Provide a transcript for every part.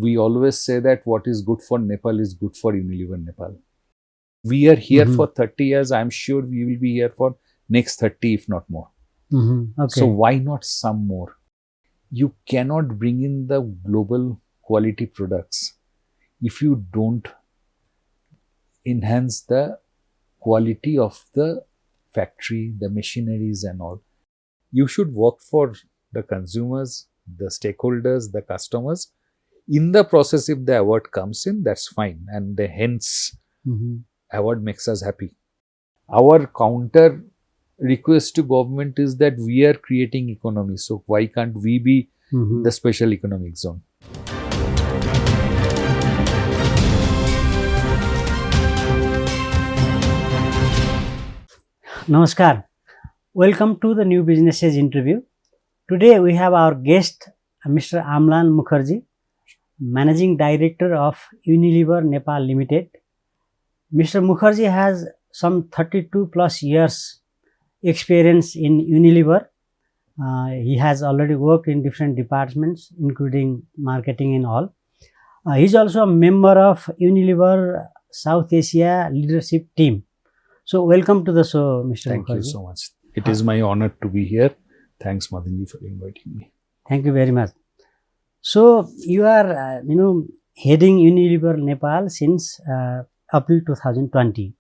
we always say that what is good for Nepal is good for Unilever Nepal. We are here for 30 years. I'm sure we will be here for next 30, if not more. Okay. So why not some more? You cannot bring in the global quality products if you don't enhance the quality of the factory, the machineries and all. You should work for the consumers, the stakeholders, the customers. In the process, if the award comes in, that's fine. And hence, award makes us happy. Our counter request to government is that we are creating economy. So why can't we be the special economic zone? Namaskar. Welcome to the New Businesses interview. Today we have our guest, Mr. Amlan Mukherjee, Managing Director of Unilever Nepal Limited. Mr. Mukherjee has some 32 plus years experience in Unilever. He has already worked in different departments, including marketing and all. He is also a member of Unilever South Asia leadership team. So, welcome to the show, Mr. Thank Mukherjee. You so much. It is my honor to be here. Thanks, Madanji, for inviting me. Thank you very much. So, you are, heading Unilever Nepal since April 2020.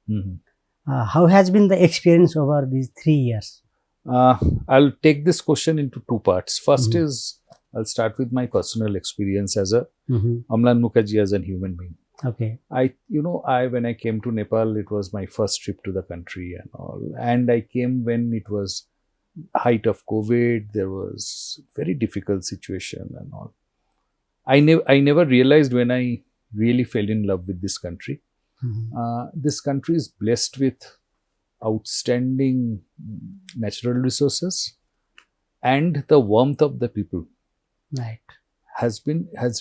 How has been the experience over these 3 years? I'll take this question into two parts. First is, I'll start with my personal experience as a Amlan Mukherjee as a human being. Okay. When I came to Nepal, it was my first trip to the country and all. And I came when it was height of COVID. There was very difficult situation and all. I never realized when I really fell in love with this country. This country is blessed with outstanding natural resources, and the warmth of the people has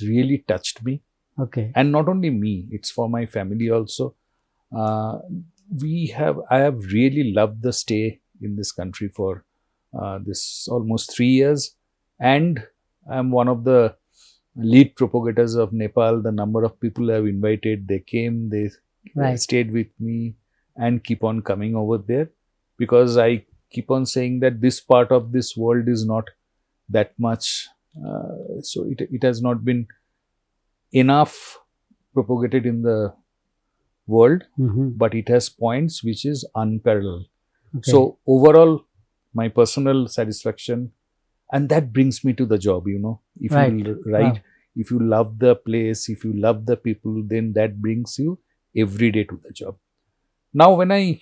really touched me. Okay. And not only me, it's for my family also. I have really loved the stay in this country for this almost 3 years, and I'm one of the lead propagators of Nepal. The number of people I have invited, they came, they stayed with me and keep on coming over there, because I keep on saying that this part of this world is not that much, so it has not been enough propagated in the world, but it has points which is unparalleled. Okay. So overall, my personal satisfaction, and that brings me to the job, if if you love the place, if you love the people, then that brings you every day to the job. Now, when I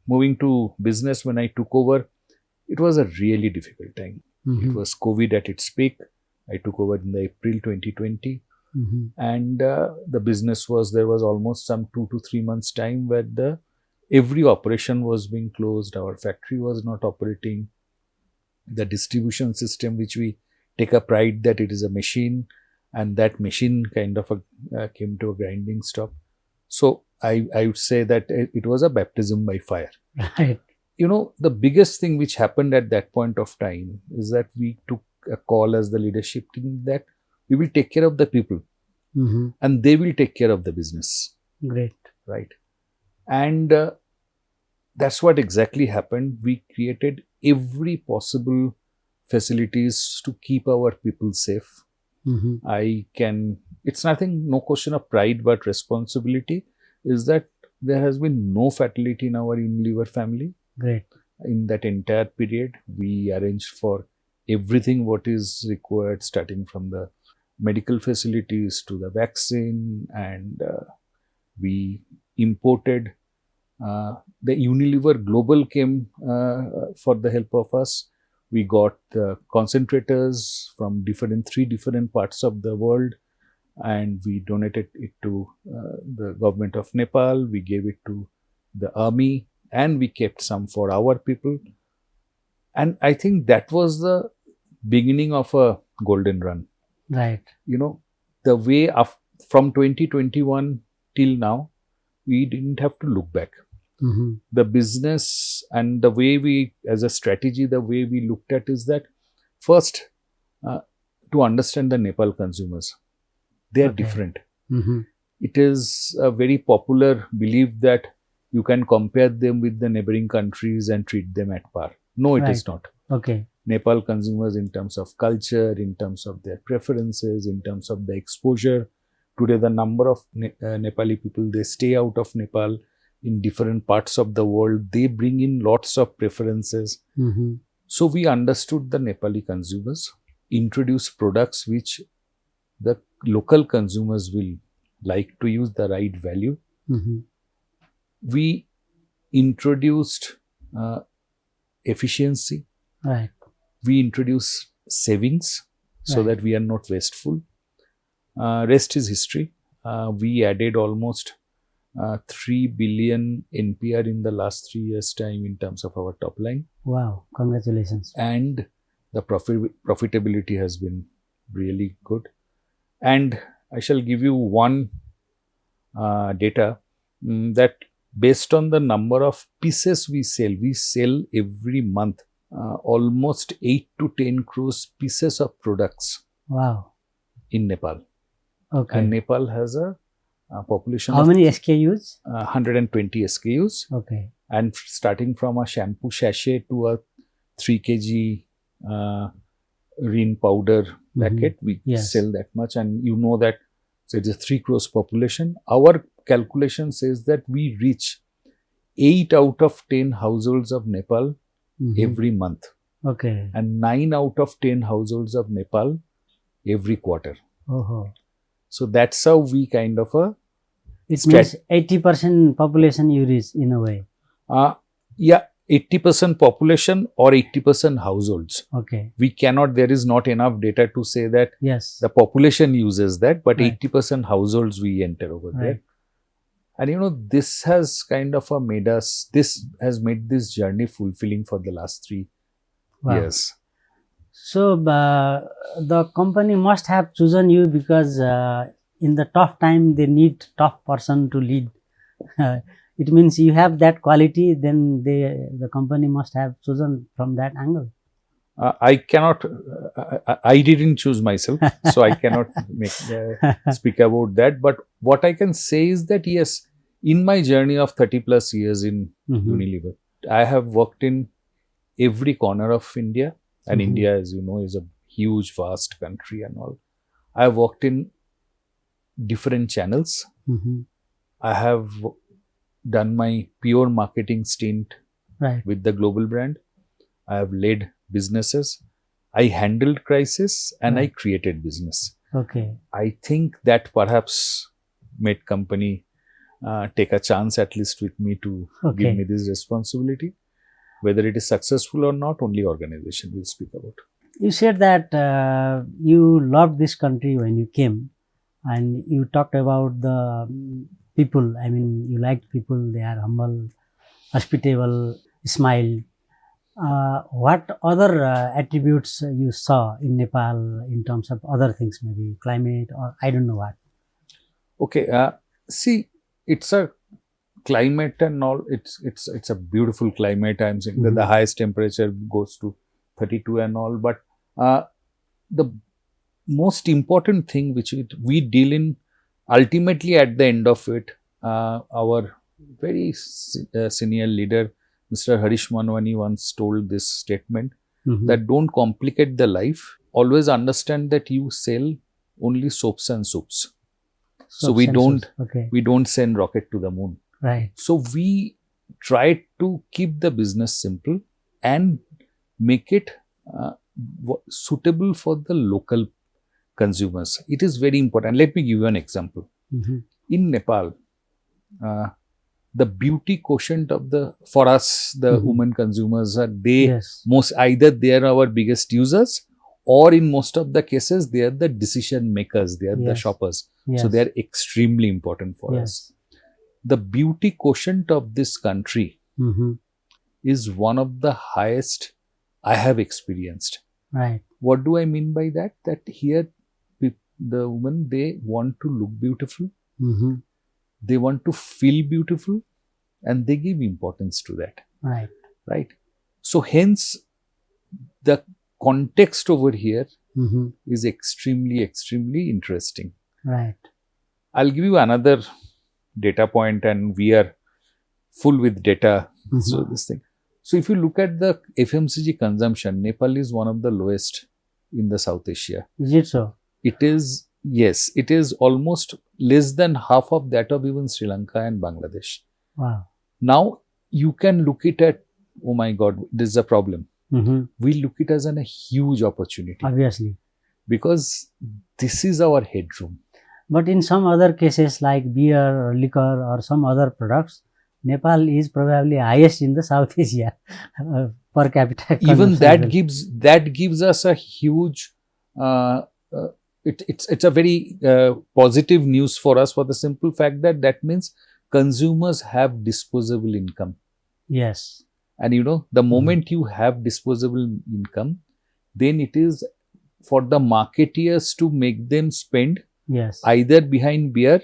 moving to business, when I took over, it was a really difficult time. It was COVID at its peak. I took over in the April 2020. And the business there was almost some 2 to 3 months time where every operation was being closed. Our factory was not operating. The distribution system, which we take a pride that it is a machine, and that machine kind of came to a grinding stop. So I would say that it was a baptism by fire. Right. The biggest thing which happened at that point of time is that we took a call as the leadership team that we will take care of the people, and they will take care of the business. Great. Right. And that's what exactly happened. We created every possible facilities to keep our people safe. It's nothing, no question of pride, but responsibility is that there has been no fatality in our Unilever family. Great. In that entire period, we arranged for everything what is required, starting from the medical facilities to the vaccine, and we imported. The Unilever Global came for the help of us. We got concentrators from 3 different parts of the world, and we donated it to the government of Nepal. We gave it to the army, and we kept some for our people. And I think that was the beginning of a golden run. Right. The way from 2021 till now, we didn't have to look back. The business and the way we, as a strategy, the way we looked at is that first, to understand the Nepal consumers. They are Okay. different. Mm-hmm. It is a very popular belief that you can compare them with the neighboring countries and treat them at par. No, it is Right. not. Okay. Nepal consumers, in terms of culture, in terms of their preferences, in terms of the exposure. Today, the number of Nepali people, they stay out of Nepal in different parts of the world. They bring in lots of preferences. Mm-hmm. So, we understood the Nepali consumers, introduced products which the local consumers will like to use, the right value. Mm-hmm. We introduced efficiency. Right. We introduce savings so Right. that we are not wasteful. Rest is history. We added almost 3 billion NPR in the last 3 years' time in terms of our top line. Wow. Congratulations. And the profitability has been really good. And I shall give you one data that based on the number of pieces we sell every month almost 8 to 10 crores pieces of products Wow. in Nepal. Okay. And Nepal has a population How of many SKUs? 120 SKUs. Okay. And starting from a shampoo sachet to a 3 kg Rin powder packet, we Yes. sell that much. And you know that so it is a 3 crores population. Our calculation says that we reach 8 out of 10 households of Nepal every month, Okay. and 9 out of 10 households of Nepal every quarter. Oh. So that's how we kind of It means 80% population you reach in a way. yeah, 80% population or 80% households. Okay. We cannot, there is not enough data to say that Yes. the population uses that, but Right. 80% households we enter over Right. there. And you know, this has kind of this has made this journey fulfilling for the last 3 Wow. years. So the company must have chosen you because in the tough time they need tough person to lead. It means you have that quality, then the company must have chosen from that angle. I cannot, I didn't choose myself, so I cannot speak about that. But what I can say is that yes, in my journey of 30 plus years in Unilever, I have worked in every corner of India. And India, as you know, is a huge, vast country and all. I have worked in different channels. I have done my pure marketing stint Right. with the global brand. I have led businesses. I handled crisis and I created business. Okay. I think that perhaps made company take a chance at least with me to give me this responsibility. Whether it is successful or not, only organization will speak about. You said that you loved this country when you came, and you talked about the people. I mean, you liked people. They are humble, hospitable, smile. What other attributes you saw in Nepal in terms of other things, maybe climate or I don't know what? Okay, see, it's a climate and all. It's a beautiful climate. I'm saying that the highest temperature goes to 32 and all. But the most important thing which we deal in, ultimately at the end of it, our very senior leader, Mr. Harish Manwani, once told this statement that don't complicate the life. Always understand that you sell only soaps and soups. So we don't send rocket to the moon. Right. So we try to keep the business simple and make it suitable for the local consumers. It is very important. Let me give you an example. In Nepal, the beauty quotient of for us, the women consumers are either they are our biggest users, or in most of the cases they are the decision makers. They are the shoppers. So they are extremely important for us. The beauty quotient of this country is one of the highest I have experienced. Right. What do I mean by that? That here, the women, they want to look beautiful, they want to feel beautiful, and they give importance to that. Right. Right. So hence, the context over here is extremely, extremely interesting. Right. I'll give you another data point, and we are full with data. So this thing. So if you look at the FMCG consumption, Nepal is one of the lowest in the South Asia. Is it so? It is, yes, it is almost less than half of that of even Sri Lanka and Bangladesh. Wow. Now you can look it at, oh my God, this is a problem. We look it as a huge opportunity. Obviously. Because this is our headroom. But in some other cases like beer or liquor or some other products, Nepal is probably highest in the South Asia per capita. Even that gives us a huge. It's a very positive news for us, for the simple fact that means consumers have disposable income. Yes. And the moment you have disposable income, then it is for the marketeers to make them spend either behind beer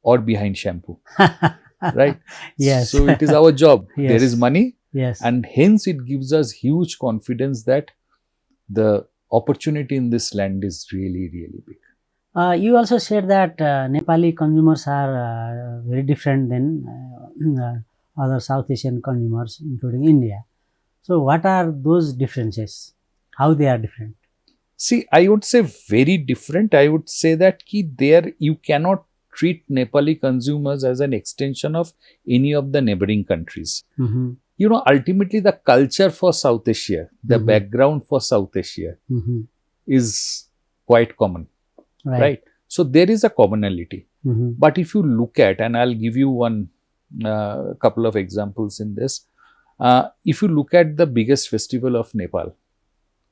or behind shampoo. Right? Yes. So it is our job. Yes. There is money. Yes. And hence it gives us huge confidence that the opportunity in this land is really, really big. You also said that Nepali consumers are very different than other South Asian consumers, including India. So what are those differences? How they are different? See, I would say very different. I would say that there you cannot treat Nepali consumers as an extension of any of the neighboring countries. Ultimately the culture for South Asia, the background for South Asia is quite common. Right? So there is a commonality. But if you look at, and I'll give you one couple of examples in this. If you look at the biggest festival of Nepal,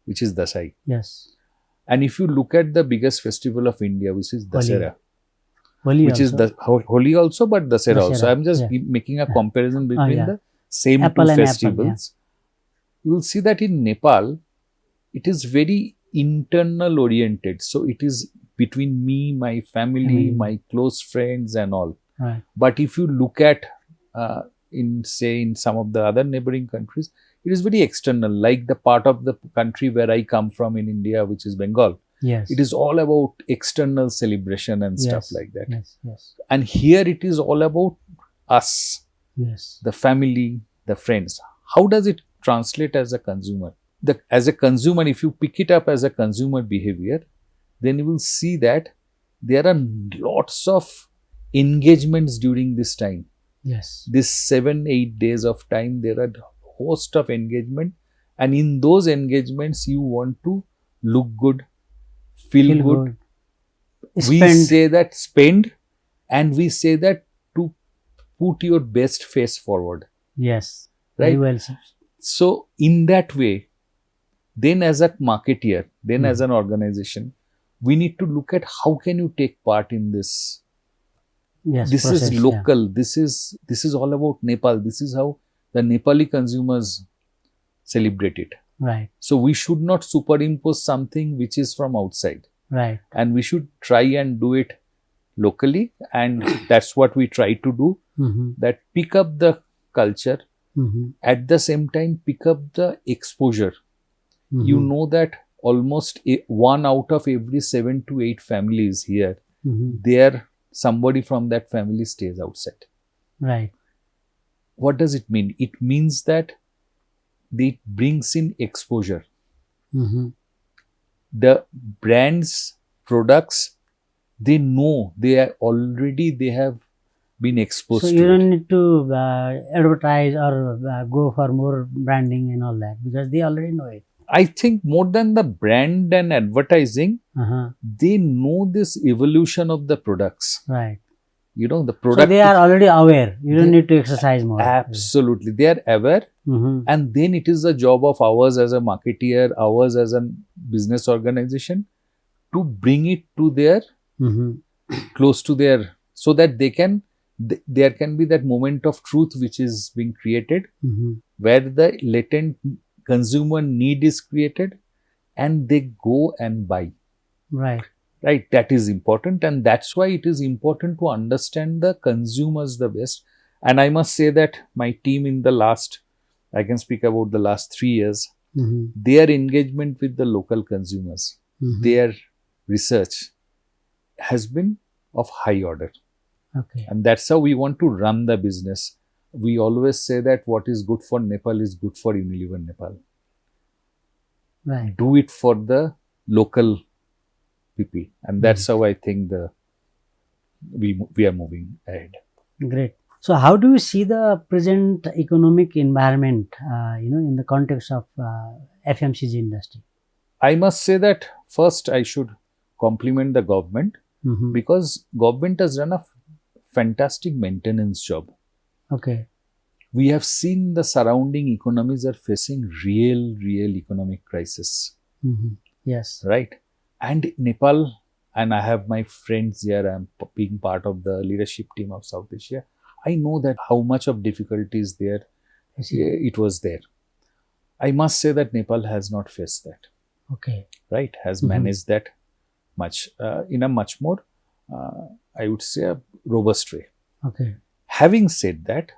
which is Dasai. Yes. And if you look at the biggest festival of India, which is Dasera. Holi which also. Is the Holi also, but Dasera also. I'm just making a comparison between the same apple two and festivals. You will see that in Nepal, it is very internal oriented. So it is between me, my family, my close friends and all. Right. But if you look at in some of the other neighboring countries, it is very external, like the part of the country where I come from in India, which is Bengal. Yes. It is all about external celebration and stuff like that. Yes. Yes. And here it is all about us, yes, the family, the friends. How does it translate as a consumer? As a consumer, if you pick it up as a consumer behavior, then you will see that there are lots of engagements during this time. Yes. This 7-8 days of time, there are a host of engagement, and in those engagements, you want to look good, feel good. We say that spend, and we say that to put your best face forward. Yes. Right. Very well. So in that way, then as a marketeer, then as an organization, we need to look at how can you take part in this. Yes, this is local. This is all about Nepal. This is how the Nepali consumers celebrate it. Right. So we should not superimpose something which is from outside. Right. And we should try and do it locally, and that's what we try to do. That pick up the culture, at the same time pick up the exposure. You know that almost 1 out of every 7 to 8 families here, there somebody from that family stays outside. Right. What does it mean? It means that it brings in exposure. The brands, products, they know they have been exposed to. So you don't need to advertise or go for more branding and all that, because they already know it. I think more than the brand and advertising, they know this evolution of the products. Right. The product. So they are already aware. You don't need to exercise more. Absolutely. They are aware. And then it is the job of ours as a marketeer, ours as a business organization, to bring it to their, close to their, so that there can be that moment of truth which is being created, where the latent consumer need is created, and they go and buy. Right. Right. That is important, and that's why it is important to understand the consumers the best. And I must say that my team I can speak about the last 3 years, their engagement with the local consumers, their research has been of high order. Okay. And that's how we want to run the business. We always say that what is good for Nepal is good for Unilever Nepal. Right. Do it for the local people. And that's how I think we are moving ahead. Great. So, how do you see the present economic environment, in the context of FMCG industry? I must say that first I should compliment the government, because government has done a fantastic maintenance job. Okay. We have seen the surrounding economies are facing real economic crisis, Yes. right? And Nepal, and I have my friends here, I'm being part of the leadership team of South Asia. I know that how much of difficulties there it was there. I must say that Nepal has not faced that. Okay. Right? Has managed that much in a much more, I would say, a robust way. Okay. Having said that,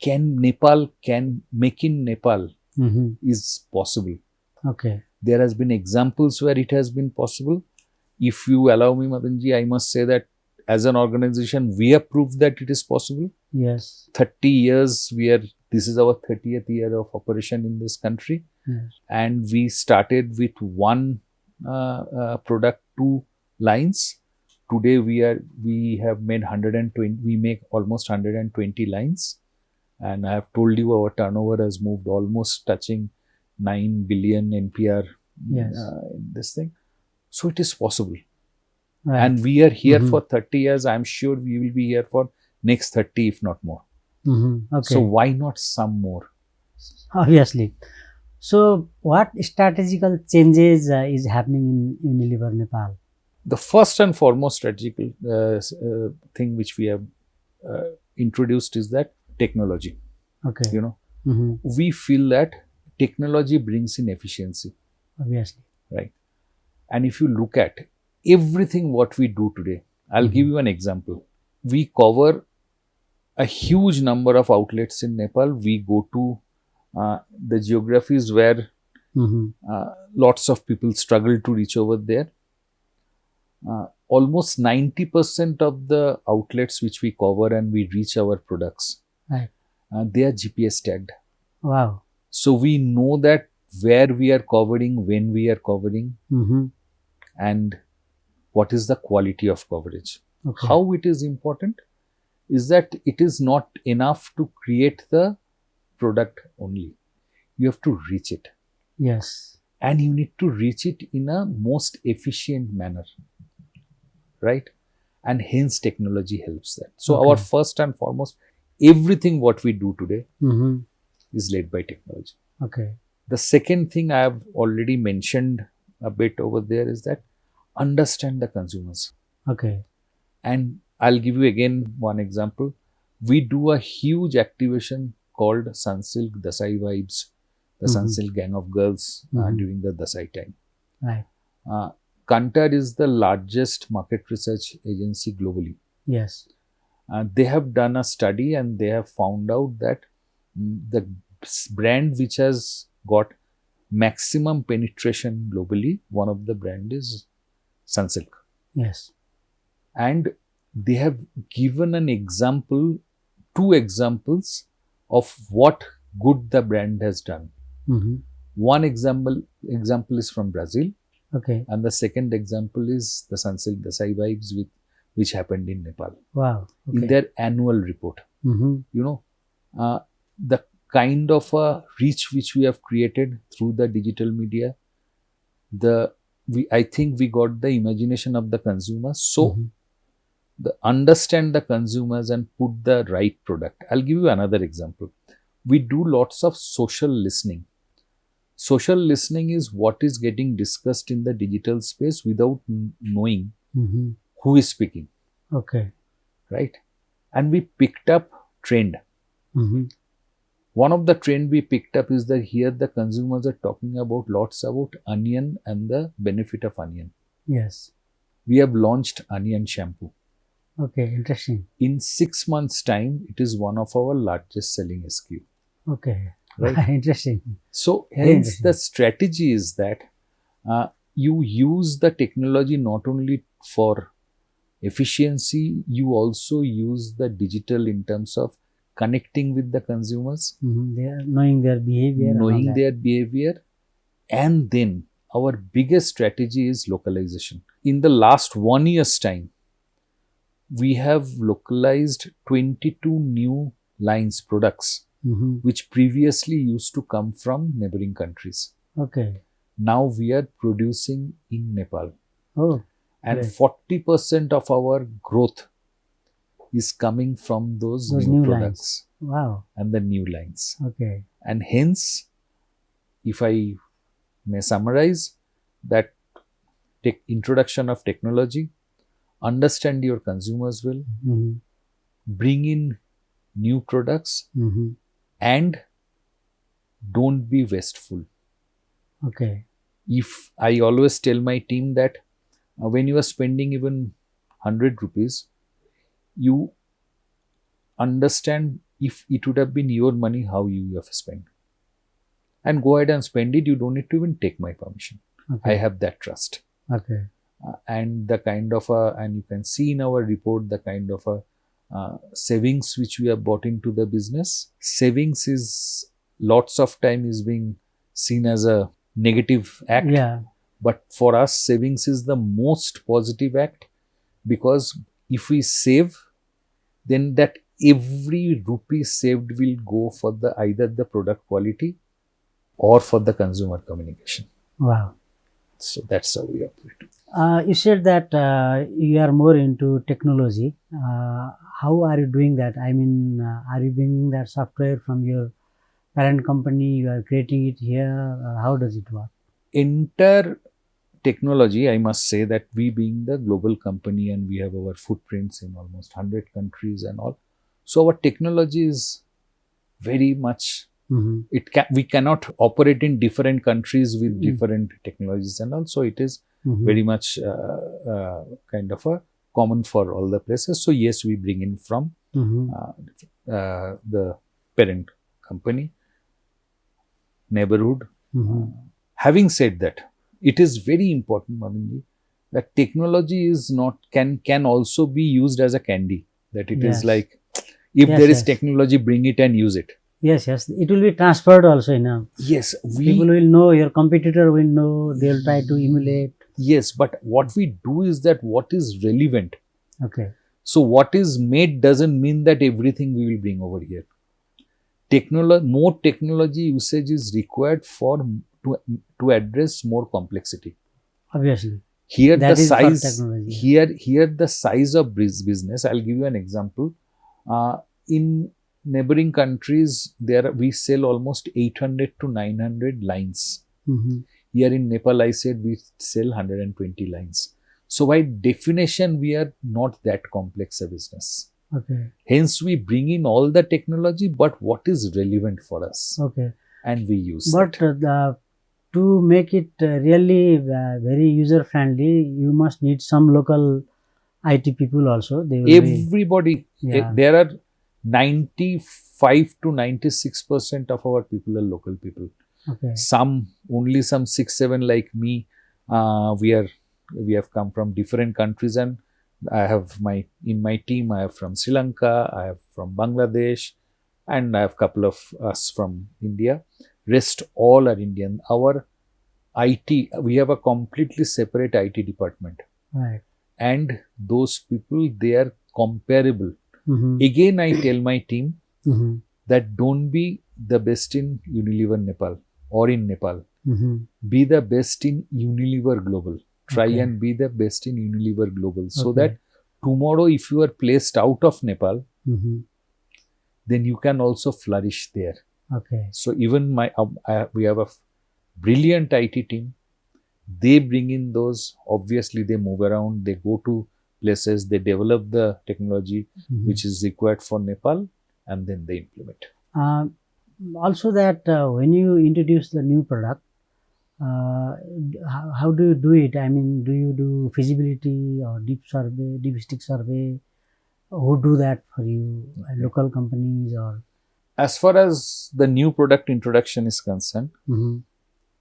Nepal can make in Nepal is possible. Okay. There has been examples where it has been possible. If you allow me, Madanji, I must say that as an organization, we have proved that it is possible. Yes. 30 years, this is our 30th year of operation in this country. Yes. And we started with one product, 2 lines. Today we have made 120, we make almost 120 lines. And I have told you our turnover has moved almost touching 9 billion NPR in this thing. So it is possible. Right. And we are here for 30 years. I'm sure we will be here for next 30, if not more. Okay. So why not some more? Obviously. So what strategical changes is happening in Unilever Nepal? The first and foremost strategical thing which we have introduced is that technology. Okay. We feel that technology brings in efficiency. Obviously. Right. And if you look at everything what we do today, I'll give you an example. We cover a huge number of outlets in Nepal. We go to the geographies where lots of people struggle to reach over there. Almost 90% of the outlets which we cover and we reach our products, right, they are GPS tagged. Wow. So we know that where we are covering, when we are covering, and what is the quality of coverage. Okay. How it is important is that it is not enough to create the product only. You have to reach it. Yes. And you need to reach it in a most efficient manner. Right? And hence technology helps that. So our first and foremost, everything what we do today is led by technology. Okay. The second thing I have already mentioned a bit over there is that understand the consumers. Okay. And I'll give you again one example. We do a huge activation called Sunsilk Dasai Vibes, the Sunsilk Gang of Girls during the Dasai time. Right. Kantar is the largest market research agency globally. Yes. They have done a study and they have found out that the brand which has got maximum penetration globally, one of the brand is Sunsilk. Yes. And they have given an example, 2 examples of what good the brand has done. One example is from Brazil. Okay. And the second example is the Sunsilk Dasai Vibes which happened in Nepal. Wow. Okay. In their annual report. The kind of a reach which we have created through the digital media, I think we got the imagination of the consumers. So, understand the consumers and put the right product. I'll give you another example. We do lots of social listening. Social listening is what is getting discussed in the digital space without knowing who is speaking. Okay. Right? And we picked up trend. One of the trend we picked up is that here the consumers are talking about lots about onion and the benefit of onion. Yes. We have launched onion shampoo. Okay, interesting. In 6 months' time, it is one of our largest selling SKU. Okay. Right? Interesting. So, hence the strategy is that you use the technology not only for efficiency, you also use the digital in terms of connecting with the consumers, They are knowing their behavior. and all knowing that. their behavior, and then our biggest strategy is localization. In the last 1 year's time, we have localized 22 new lines, products, Mhm. which previously used to come from neighboring countries. Okay. Now we are producing in Nepal, Oh, and great. 40% of our growth is coming from those Those new new products Wow. and the new lines. Okay. And hence, if I may summarize, that introduction of technology, understand your consumers well, Mhm. bring in new products, Mhm. and don't be wasteful. Okay. If I always tell my team that when you are spending even 100 rupees, you understand if it would have been your money, how you have spent. And go ahead and spend it. You don't need to even take my permission. Okay. I have that trust. Okay. And the kind of and you can see in our report the kind of savings which we have brought into the business. Savings is lots of time is being seen as a negative act. Yeah. But for us, savings is the most positive act, because if we save, then that every rupee saved will go for the either the product quality or for the consumer communication. Wow. So that's how we operate. You said that you are more into technology. How are you doing that? I mean, are you bringing that software from your parent company? You are creating it here? How does it work? Entire technology, I must say that we being the global company and we have our footprints in almost 100 countries and all. So our technology is very much, Mhm. we cannot operate in different countries with different technologies and all. So it is Mhm. very much kind of a common for all the places. So yes, we bring in from Mhm. the parent company, neighborhood. Mhm. Having said that, it is very important, Madanji, that technology is not can also be used as a candy. That it is Yes. like, if Yes, there is yes. technology, bring it and use it. Yes, yes. It will be transferred also. Yes, People will know, your competitor will know, they will try to emulate. yes, but what we do is that what is relevant. Okay. So what is made doesn't mean that everything we will bring over here. More technology usage is required to address more complexity. Obviously. Here That the is for size, technology. here the size of business. I'll give you an example. In neighboring countries, we sell almost 800 to 900 lines. Mhm. Here in Nepal, I said we sell 120 lines. So by definition, we are not that complex a business. Okay. Hence, we bring in all the technology, but what is relevant for us, Okay. and we use But that. to make it really very user friendly, you must need some local IT people also. They will be. Everybody, Yeah. there are 95 to 96% of our people are local people. Okay. Only some 6-7 like me. We have come from different countries, and I have in my team. I have from Sri Lanka, I have from Bangladesh, and I have couple of us from India. Rest all are Indian. Our IT, we have a completely separate IT department, Right. and those people, they are comparable. Mhm. Again, I tell my team Mhm. that don't be the best in Unilever Nepal or in Nepal. Mhm. Be the best in Unilever Global. Try Okay. and be the best in Unilever Global, so Okay. that tomorrow, if you are placed out of Nepal, Mhm. then you can also flourish there. Okay. So even we have a brilliant IT team. They bring in those. Obviously, they move around. They go to places. They develop the technology Mhm. which is required for Nepal, and then they implement. Also, that when you introduce the new product, how do you do it? I mean, do you do feasibility or deep stick survey? Who do that for you? Local companies or? As far as the new product introduction is concerned, Mhm.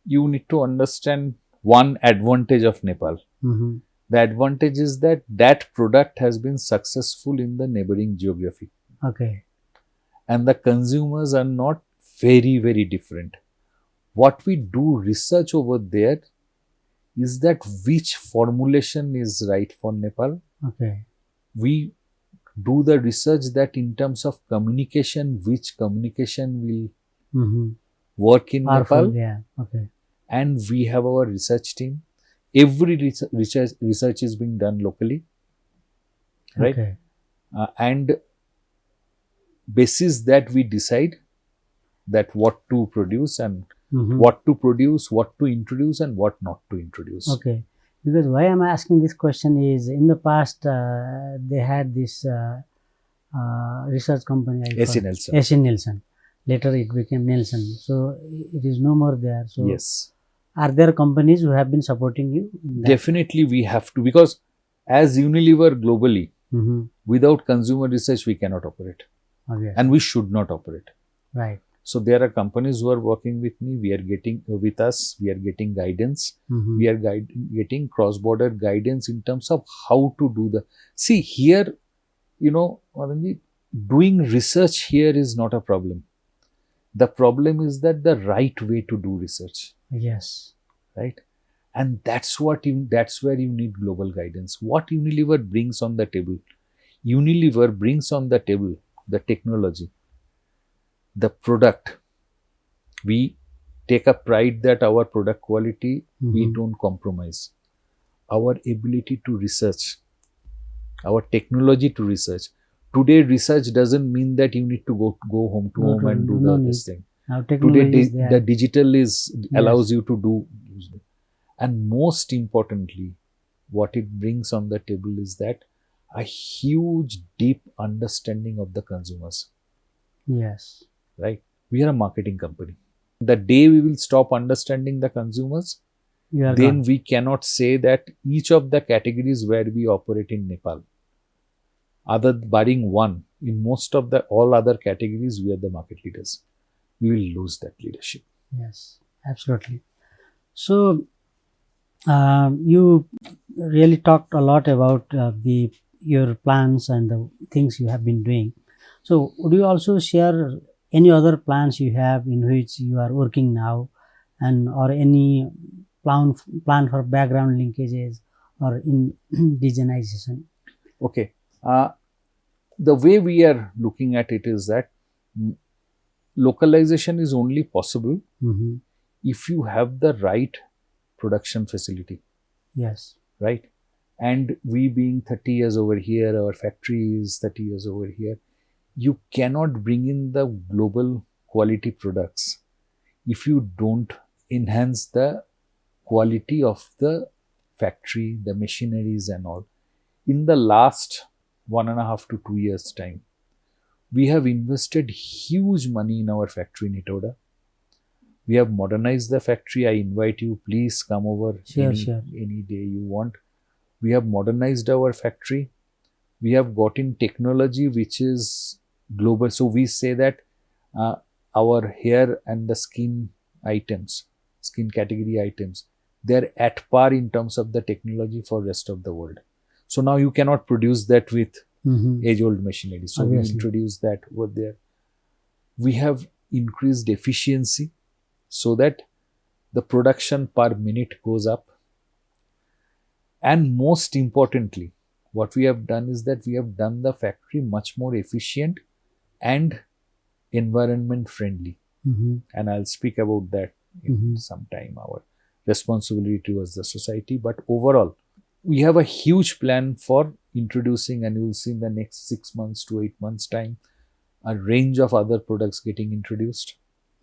you need to understand one advantage of Nepal. Mhm. The advantage is that that product has been successful in the neighboring geography. Okay. And the consumers are not very, very different. What we do research over there is that which formulation is right for Nepal. Okay. We do the research that in terms of communication, which communication will Mm-hmm. work in Powerful. Nepal. Yeah. Okay. And we have our research team. Every research is being done locally, right? Okay. And basis that we decide that what to produce and Mm-hmm. what to produce, what to introduce and what not to introduce. Okay. Because why I'm asking this question is, in the past they had this research company. A.C. Nelson. A.C. Nelson. Later it became Nelson. So it is no more there. So Yes. are there companies who have been supporting you? in that? Definitely we have to, because as Unilever globally, Mm-hmm. without consumer research we cannot operate, Okay. and we should not operate. Right. So there are companies who are working with me. We are getting with us. We are getting guidance. Mm-hmm. We are getting cross-border guidance in terms of how to do the. See here, Madanji, doing research here is not a problem. The problem is that the right way to do research, Yes. right? And that's where you need global guidance. What Unilever brings on the table? Unilever brings on the table the technology, the product. We take a pride that our product quality, we Mm-hmm. don't compromise. Our ability to research, our technology to research. Today, research doesn't mean that you need to go home to Go home to- and do no this need. thing. Now Today, technology is there. the digital is Yes. allows you to do. And most importantly, what it brings on the table is that a huge, deep understanding of the consumers, Yes. right? We are a marketing company. The day we will stop understanding the consumers, You are then gone. we cannot say that each of the categories where we operate in Nepal, other barring one, in most of the all other categories, we are the market leaders. We will lose that leadership. Yes. Absolutely. So you really talked a lot about your plans and the things you have been doing. So would you also share any other plans you have in which you are working now, and or any plan for background linkages or indigenization? Okay. The way we are looking at it is that localization is only possible Mm-hmm. if you have the right production facility, Yes. right? And we being 30 years over here, our factory is 30 years over here, you cannot bring in the global quality products if you don't enhance the quality of the factory, the machineries and all. In the last 1.5 to 2 years time, we have invested huge money in our factory in Itoda. We have modernized the factory. I invite you, please come over Sure. any day you want. We have modernized our factory. We have got in technology which is global. So we say that our hair and the skin items, skin category items, they're at par in terms of the technology for rest of the world. So now you cannot produce that with Mm-hmm. age-old machinery. So Obviously. we introduced that over there. We have increased efficiency so that the production per minute goes up. And most importantly, what we have done is that we have done the factory much more efficient and environment friendly. Mm-hmm. And I'll speak about that in Mm-hmm. some time, our responsibility towards the society. But overall, we have a huge plan for introducing, and you will see in the next 6 months to 8 months time, a range of other products getting introduced.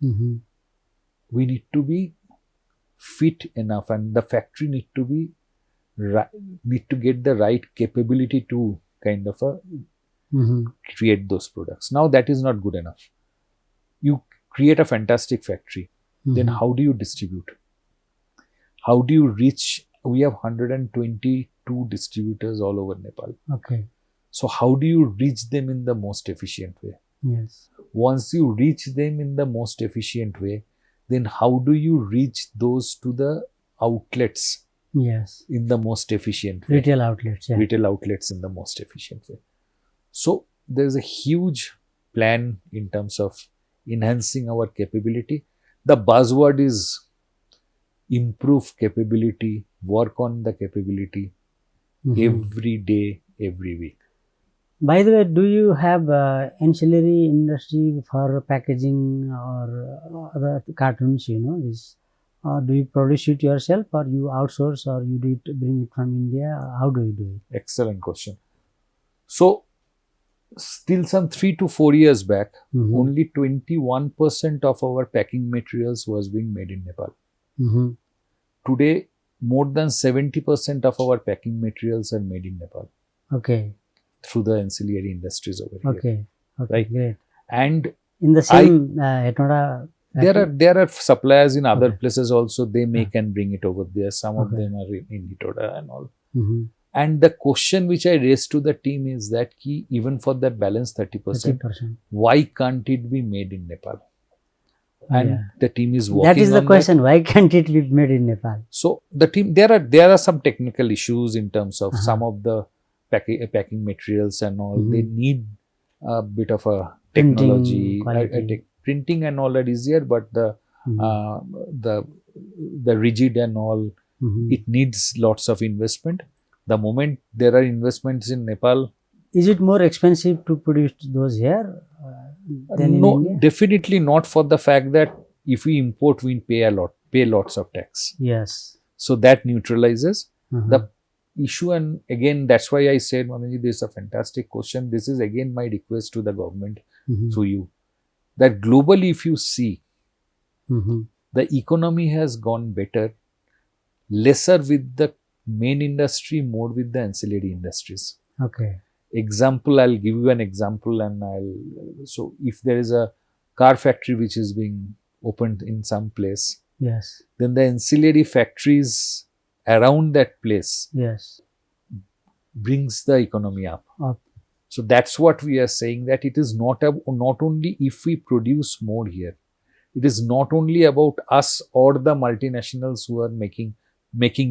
Mm-hmm. We need to be fit enough, and the factory need to get the right capability to kind of Mm-hmm. create those products. Now that is not good enough. You create a fantastic factory, then Mm-hmm. how do you distribute? How do you reach? We have 122 distributors all over Nepal. Okay. So how do you reach them in the most efficient way? Yes. Once you reach them in the most efficient way, then how do you reach those to the outlets Yes. in the most efficient way. Retail outlets. Yeah. Retail outlets in the most efficient way. So there's a huge plan in terms of enhancing our capability. The buzzword is improve capability, work on the capability every day, every week. By the way, do you have ancillary industry for packaging or other cartoons? This. Do you produce it yourself, or you outsource, or you do it, bring it from India? How do you do it? Excellent question. So, still some 3 to 4 years back, only 21% of our packing materials was being made in Nepal. Today, more than 70% of our packing materials are made in Nepal. Okay. Through the ancillary industries over here. Okay. Right. Great. And in the same Hetnoda. There are suppliers in other places also. They make and bring it over there. Some of them are in Hetnoda and all. And the question which I raised to the team is that even for that balance 30%, why can't it be made in Nepal? And the team is working on that. Is the question. Why can't it be made in Nepal? So the team, there are some technical issues in terms of some of the packing materials and all. They need a bit of a technology, printing and all that is there, but the rigid and all, it needs lots of investment. The moment there are investments in Nepal, is it more expensive to produce those here than in India? Definitely not, for the fact that if we import, we pay lots of tax. Yes. So that neutralizes the issue. And again, that's why I said, Manaji, this is a fantastic question. This is again my request to the government through you, that globally, if you see, the economy has gone better, lesser with the main industry, more with the ancillary industries. Okay. Example, I'll give you an example, and so if there is a car factory which is being opened in some place, yes, then the ancillary factories around that place, yes, brings the economy up. So that's what we are saying, that it is not only if we produce more here, it is not only about us or the multinationals who are making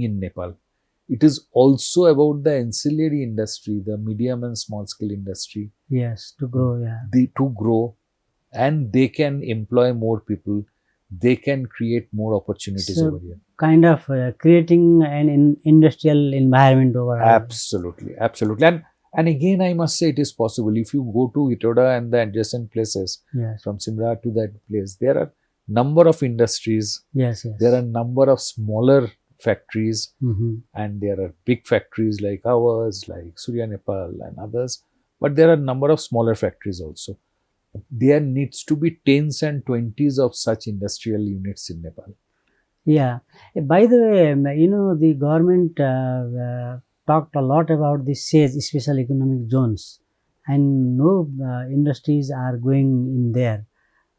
in Nepal. It is also about the ancillary industry, the medium and small scale industry. Yes, to grow, yeah. To grow, and they can employ more people. They can create more opportunities over here. Kind of creating an industrial environment over here. Absolutely, absolutely. And again, I must say it is possible. If you go to Hetnoda and the adjacent places, from Simla to that place, there are number of industries. Yes, yes. There are number of smaller factories, and there are big factories like ours, like Surya Nepal and others. But there are number of smaller factories also. There needs to be 10s and 20s of such industrial units in Nepal. Yeah. By the way, the government talked a lot about the SEZ, special economic zones, and no industries are going in there.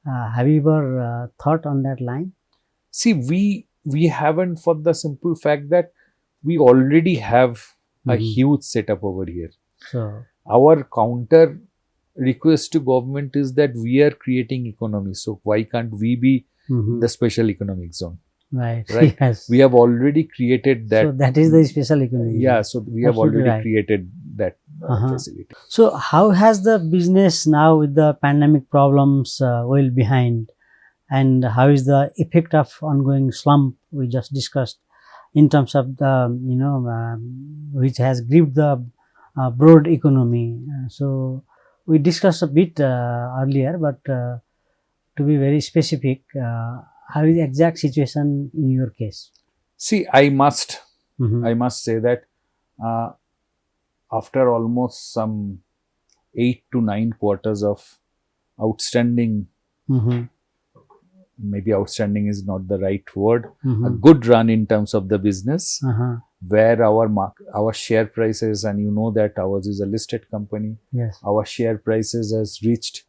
Have you ever thought on that line? See, we haven't, for the simple fact that we already have a huge setup over here. So our counter request to government is that we are creating economy. So why can't we be the special economic zone? Right. Yes. We have already created that. So that is the special economic zone. Yeah. So we have already created that facility. So how has the business now, with the pandemic problems well behind, and how is the effect of ongoing slump we just discussed in terms of the which has gripped the broad economy? So we discussed a bit earlier, but to be very specific, how is the exact situation in your case? See, I must say that after almost some 8 to 9 quarters of outstanding, maybe outstanding is not the right word, a good run in terms of the business, where our share prices, and you know that ours is a listed company, our share prices has reached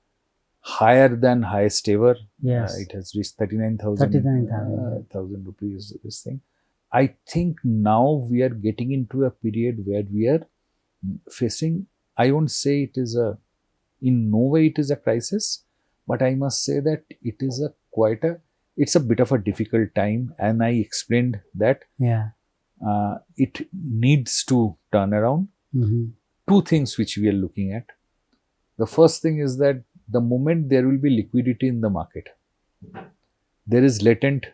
higher than highest ever. It has reached 39,000 rupees, this thing. I think now we are getting into a period where we are facing, I won't say it is in no way it is a crisis, but I must say that it is it's a bit of a difficult time, and I explained that it needs to turn around. Two things which we are looking at. The first thing is that the moment there will be liquidity in the market, there is latent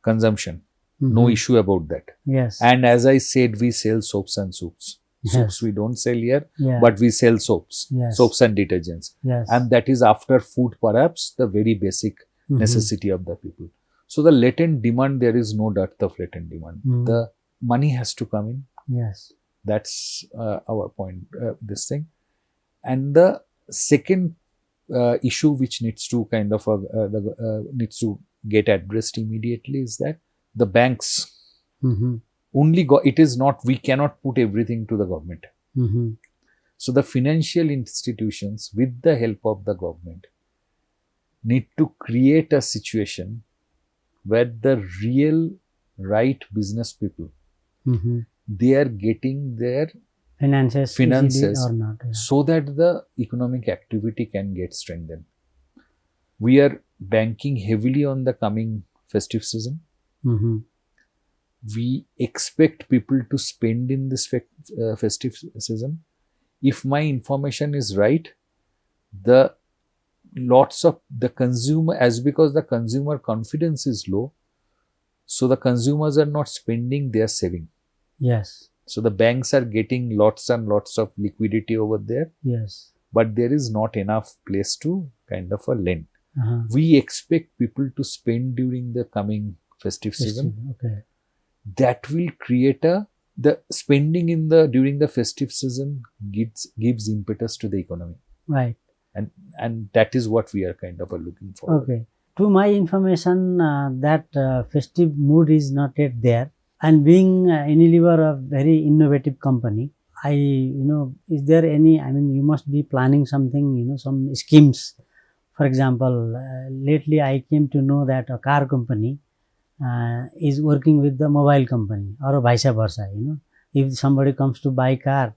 consumption. No issue about that. Yes. And as I said, we sell soaps and soups. Soaps we don't sell here, but we sell soaps, soaps and detergents. Yes. And that is after food, perhaps the very basic necessity of the people. So the latent demand, there is no dearth of latent demand. The money has to come in. Yes. That's our point, this thing. And the second issue which needs to kind of needs to get addressed immediately is that the banks only it is not, we cannot put everything to the government. So the financial institutions, with the help of the government, need to create a situation where the real right business people, they are getting their finances or not, so that the economic activity can get strengthened. We are banking heavily on the coming festive season. We expect people to spend in this festive season. If my information is right, the lots of the consumer, as because the consumer confidence is low, so the consumers are not spending, they are saving. Yes. So the banks are getting lots and lots of liquidity over there. Yes. But there is not enough place to kind of a lend. We expect people to spend during the coming festive season. Okay. That will create the spending in the during the festive season gives impetus to the economy. Right. And that is what we are kind of looking for. Okay. To my information, that festive mood is not yet there. And being Unilever, a very innovative company, is there any, you must be planning something, some schemes. For example, lately I came to know that a car company is working with the mobile company, or vice versa. If somebody comes to buy car,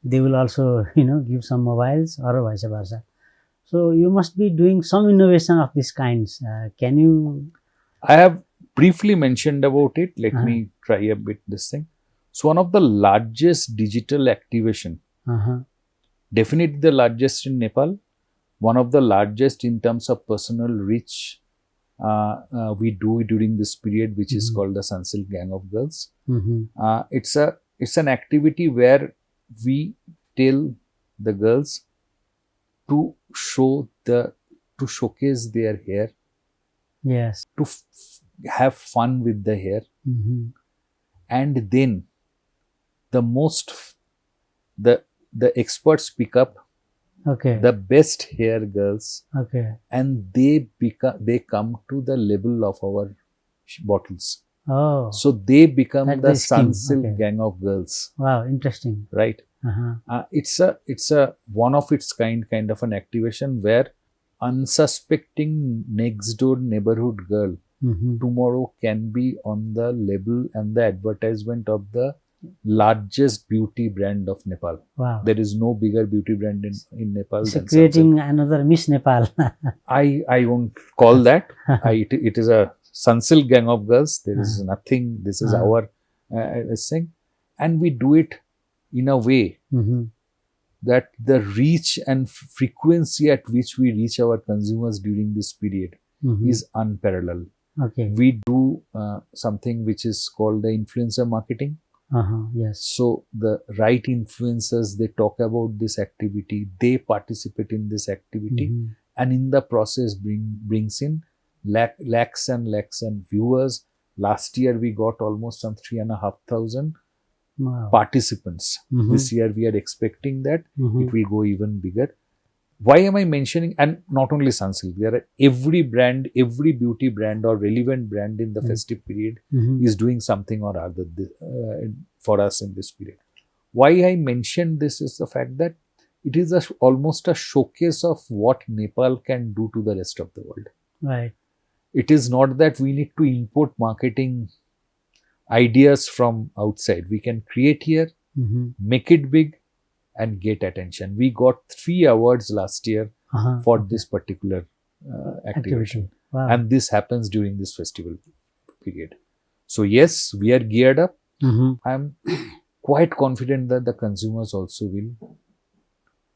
they will also, give some mobiles, or vice versa. So you must be doing some innovation of this kinds. Can you? I have briefly mentioned about it. Let me try a bit this thing. So one of the largest digital activation, definitely the largest in Nepal, one of the largest in terms of personal reach we do during this period, which is called the Sunsilk Gang of Girls. It's an activity where we tell the girls to showcase their hair. Yes. To have fun with the hair. And then the experts pick up the best hair girls, and they come to the level of our bottles. So they become the Sunsilk Gang of Girls. Wow, interesting. Right. It's a one of its kind of an activation where unsuspecting next door neighborhood girl tomorrow can be on the label and the advertisement of the largest beauty brand of Nepal. Wow. There is no bigger beauty brand in Nepal. So creating another Miss Nepal. I won't call that. It is a Sunsilk Gang of Girls. There is nothing. This is our thing, and we do it in a way that the reach and frequency at which we reach our consumers during this period is unparalleled. We do something which is called the influencer marketing. Yes. So the right influencers, they talk about this activity, they participate in this activity, and in the process brings in lakhs and lakhs and viewers. Last year we got almost some 3,500 participants. This year we are expecting that it will go even bigger. Why am I mentioning? And not only Sunsilk, there are every brand, every beauty brand or relevant brand in the festive period is doing something or other for us in this period. Why I mentioned this is the fact that it is almost a showcase of what Nepal can do to the rest of the world. Right. It is not that we need to import marketing ideas from outside. We can create here, make it big, and get attention. We got 3 awards last year for this particular activation. Wow. And this happens during this festival period. So yes, we are geared up. I'm quite confident that the consumers also will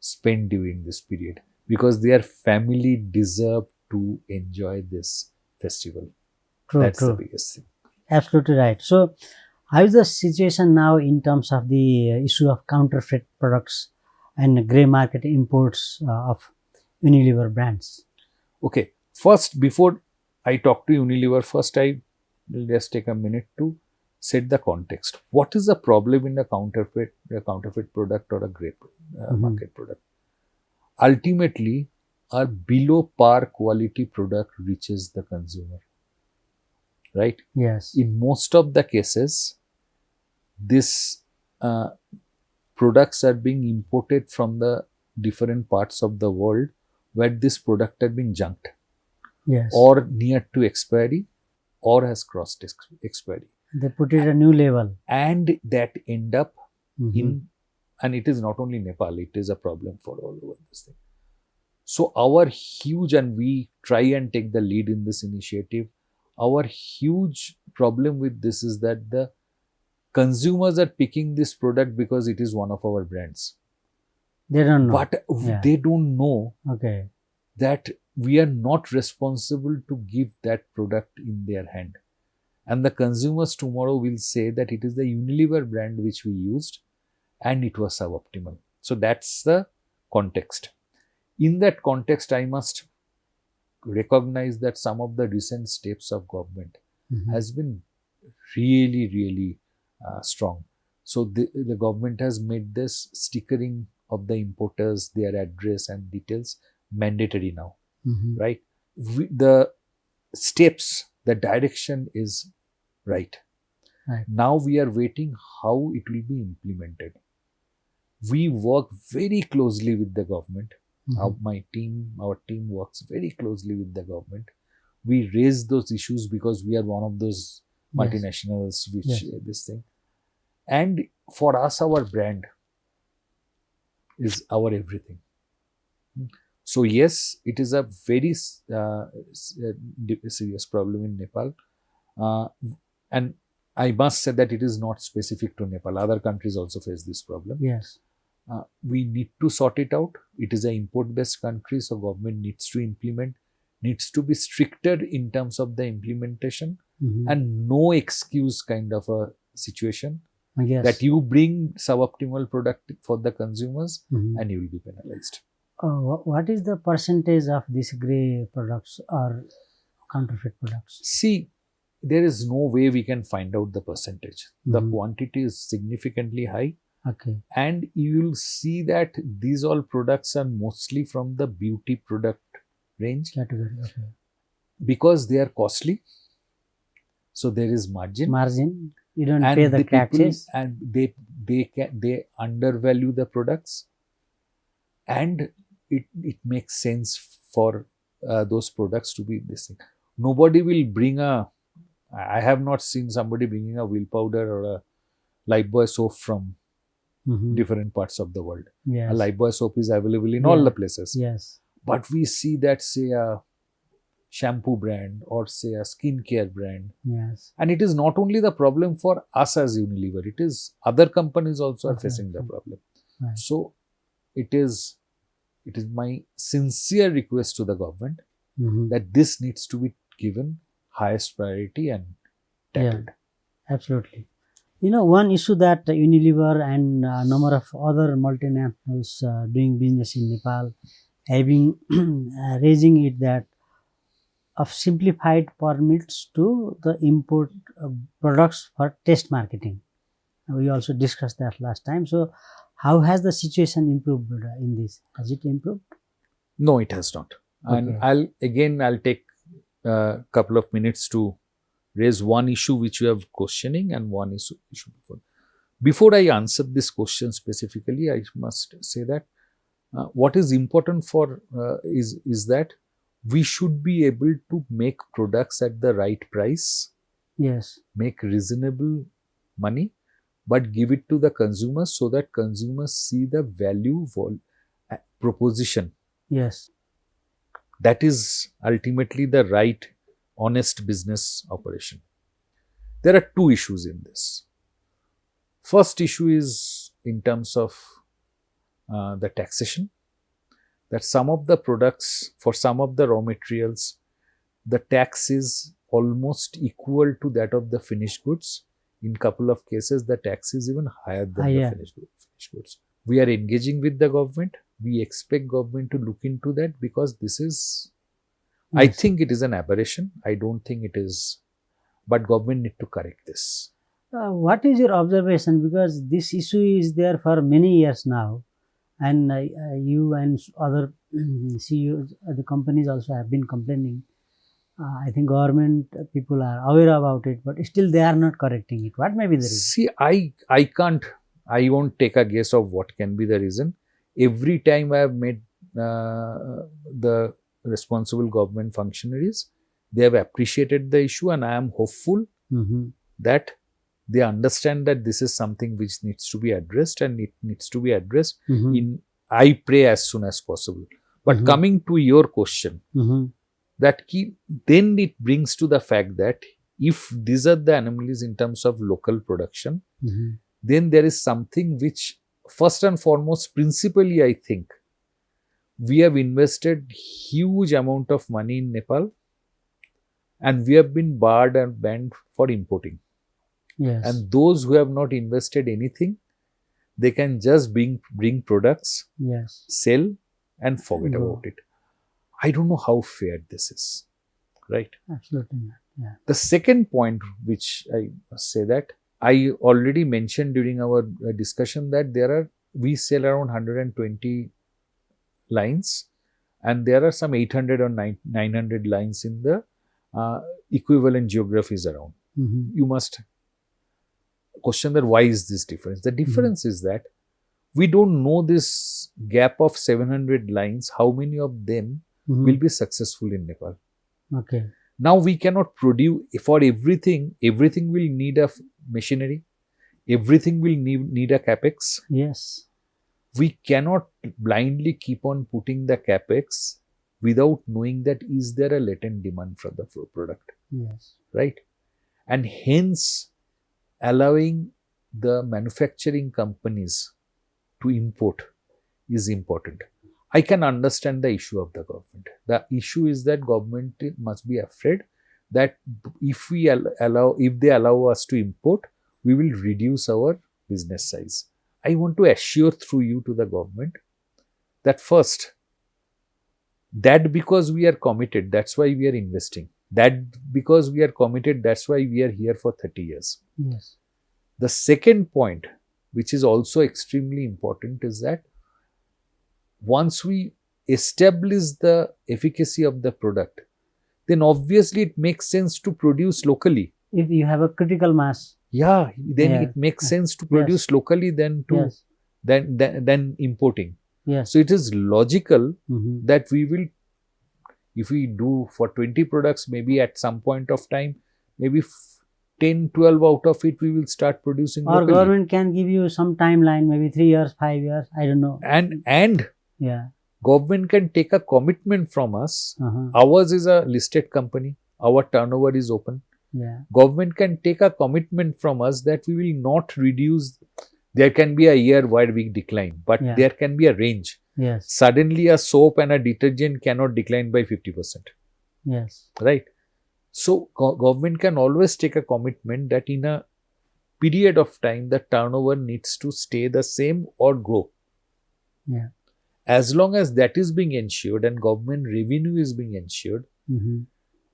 spend during this period because their family deserve to enjoy this festival. True, That's the true. biggest thing. Absolutely right. So, how is the situation now in terms of the issue of counterfeit products and grey market imports of Unilever brands? Okay, first, before I talk to Unilever, first I will just take a minute to set the context. What is the problem in a counterfeit product or a grey market product? Ultimately, a below par quality product reaches the consumer, right? Yes. In most of the cases, this products are being imported from the different parts of the world where this product are being junked Yes. or near to expiry or has crossed expiry, They put it a new level. and that end up Mhm. in, and it is not only Nepal, it is a problem for all over this thing. So our huge, and we try and take the lead in this initiative, our huge problem with this is that the consumers are picking this product because it is one of our brands. They don't know. But Yeah. they don't know Okay. that we are not responsible to give that product in their hand. And the consumers tomorrow will say that it is the Unilever brand which we used and it was suboptimal. So that's the context. In that context, I must recognize that some of the recent steps of government has been really, really strong. So the government has made this stickering of the importers, their address and details mandatory now, right? The steps, the direction is right. Now we are waiting how it will be implemented. We work very closely with the government. Our team works very closely with the government. We raise those issues because we are one of those multinationals which this thing. And for us, our brand is our everything. So yes, it is a very serious problem in Nepal. And I must say that it is not specific to Nepal. Other countries also face this problem. Yes. We need to sort it out. It is an import-based country, so government needs to implement, needs to be stricter in terms of the implementation, and no excuse kind of a situation that you bring suboptimal product for the consumers and you will be penalized. What is the percentage of these grey products or counterfeit products? See, there is no way we can find out the percentage. The quantity is significantly high. Okay. And you will see that these all products are mostly from the beauty product range category. Okay. Because they are costly. So there is margin. You don't pay the taxes. And they undervalue the products, and it makes sense for those products to be this thing. Nobody will bring I have not seen somebody bringing a wheel powder or a Lifebuoy soap from different parts of the world. Yes. A Lifebuoy soap is available in all the places. Yes. But we see that, say, a shampoo brand or say a skincare brand. Yes. And it is not only the problem for us as Unilever, it is other companies also are facing the problem. Right. So it is my sincere request to the government that this needs to be given highest priority and tackled. Yeah, absolutely. You know, one issue that Unilever and a number of other multinationals doing business in Nepal have been raising it that of simplified permits to the import products for test marketing. We also discussed that last time. So, how has the situation improved in this? Has it improved? No, it has not. Okay. And I'll take a couple of minutes to raise one issue which you have questioning and one issue before. Before I answer this question specifically, I must say that what is important for is that we should be able to make products at the right price. Yes. Make reasonable money, but give it to the consumers so that consumers see the value proposition. Yes. That is ultimately the right, honest business operation. There are two issues in this. First issue is in terms of the taxation, that some of the products, for some of the raw materials, the tax is almost equal to that of the finished goods. In couple of cases, the tax is even higher than the finished goods. We are engaging with the government. We expect government to look into that, because this is, I think it is an aberration. I don't think it is, but government need to correct this. What is your observation? Because this issue is there for many years now, and you and other CEOs, the companies also have been complaining. I think government people are aware about it, but still they are not correcting it. What may be the reason? See, I won't take a guess of what can be the reason. Every time I have met the responsible government functionaries, they have appreciated the issue, and I am hopeful that they understand that this is something which needs to be addressed, and it needs to be addressed in, I pray, as soon as possible. But coming to your question, then it brings to the fact that if these are the anomalies in terms of local production, then there is something which, first and foremost, principally, I think, we have invested huge amount of money in Nepal, and we have been barred and banned for importing. And those who have not invested anything, they can just bring products, sell, and forget about it. I don't know how fair this is, right? Absolutely not. The second point, which I must say, that I already mentioned during our discussion, that we sell around 120 lines, and there are some 800 or 900 lines in the equivalent geographies around. You must question that why is this difference? The difference is that we don't know this gap of 700 lines, how many of them will be successful in Nepal. Now we cannot produce for everything. Everything will need a machinery. Everything will need a capex. We cannot blindly keep on putting the capex without knowing that is there a latent demand for the product. Right? And hence, allowing the manufacturing companies to import is important. I can understand the issue of the government. The issue is that government must be afraid that if they allow us to import, we will reduce our business size. I want to assure through you to the government that first, that because we are committed, that's why we are investing. That because we are committed, that's why we are here for 30 years. The second point, which is also extremely important, is that once we establish the efficacy of the product, then obviously it makes sense to produce locally. If you have a critical mass. Then it makes sense to produce locally than importing. So it is logical that we will, if we do for 20 products, maybe at some point of time, maybe 10, 12 out of it, we will start producing or locally. Government can give you some timeline, maybe 3 years, 5 years, I don't know. And government can take a commitment from us. Ours is a listed company. Our turnover is open. Government can take a commitment from us that we will not reduce. There can be a year where we decline, but there can be a range. Suddenly a soap and a detergent cannot decline by 50%. Right? So government can always take a commitment that in a period of time, the turnover needs to stay the same or grow. As long as that is being ensured and government revenue is being ensured,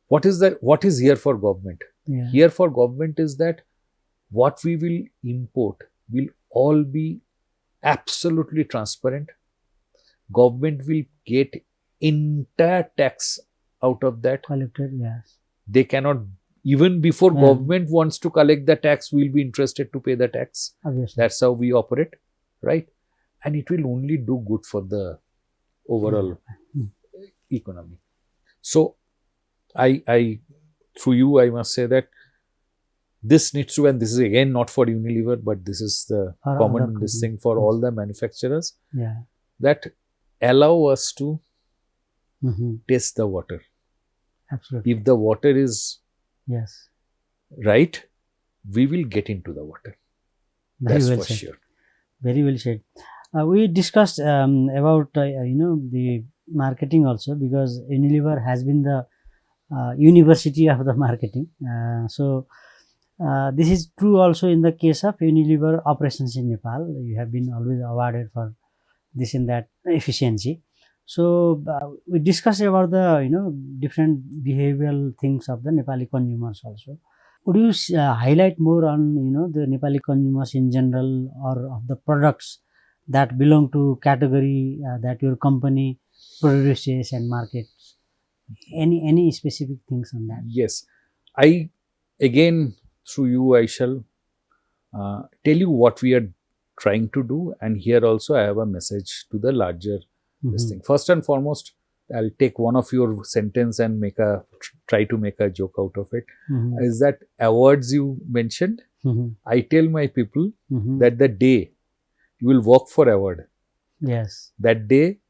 what is here for government? Here for government is that what we will import will all be absolutely transparent. Government will get entire tax out of that. Collected, They cannot, even before government wants to collect the tax, we will be interested to pay the tax. That's how we operate, right? And it will only do good for the overall economy. So, through you, I must say that this needs to, and this is again not for Unilever, but this is the common this thing for all the manufacturers, that allow us to test the water. If the water is right, we will get into the water. Very That's well for said. sure. Very well said. We discussed about the marketing also, because Unilever has been the university of the marketing. This is true also in the case of Unilever operations in Nepal. You have been always awarded for this and that efficiency. So we discussed about the different behavioral things of the Nepali consumers also. Would you highlight more on the Nepali consumers in general, or of the products that belong to category that your company produces and markets? Any specific things on that? Yes. I, again, through you, I shall tell you what we are trying to do. And here also I have a message to the larger this thing. First and foremost, I'll take one of your sentence and try to make a joke out of it. Is that awards you mentioned? I tell my people that the day you will work for award, Yes, that day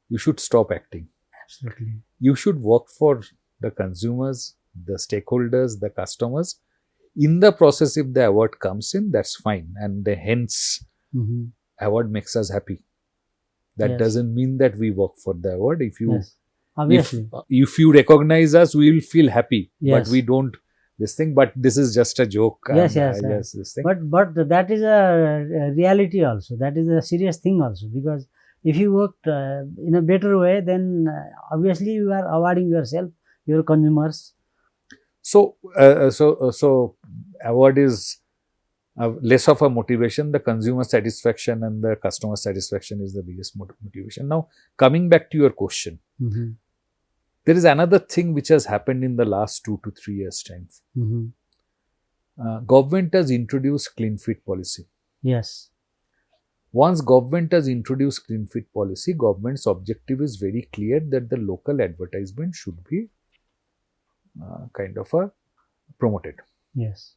you should stop acting. absolutely. You should work for the consumers, the stakeholders, the customers. In the process, if the award comes in, that's fine. And hence, award makes us happy. That Yes. doesn't mean that we work for the award. If you Yes, obviously. if you recognize us, we will feel happy. Yes. But we don't this thing. But this is just a joke. Yes, and, yes, yes, this thing. But that is a reality also. That is a serious thing also, because if you worked in a better way, then obviously you are awarding yourself, your consumers. So, award is less of a motivation. The consumer satisfaction and the customer satisfaction is the biggest motivation. Now, coming back to your question, there is another thing which has happened in the last 2 to 3 years' time. Government has introduced clean fit policy. Yes. Once government has introduced clean fit policy, government's objective is very clear that the local advertisement should be kind of promoted. Yes.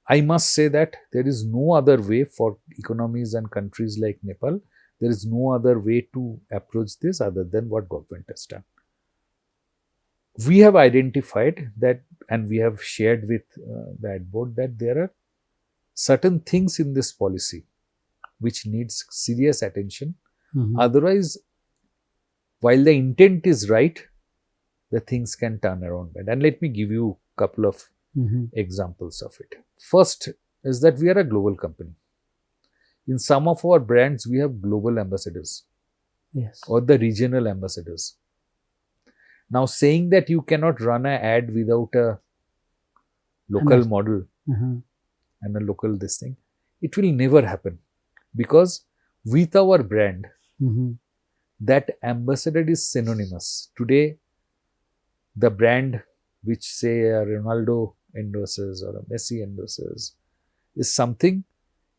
I must say that there is no other way for economies and countries like Nepal. There is no other way to approach this other than what government has done. We have identified that, and we have shared with the ad board, that there are certain things in this policy which needs serious attention. Otherwise, while the intent is right, the things can turn around bad. And let me give you a couple of examples of it. First is that we are a global company. In some of our brands, we have global ambassadors. Yes. Or the regional ambassadors. Now, saying that you cannot run an ad without a local model and a local this thing, it will never happen. Because with our brand, that ambassador is synonymous. Today, the brand which say a Ronaldo endorses or a Messi endorses is something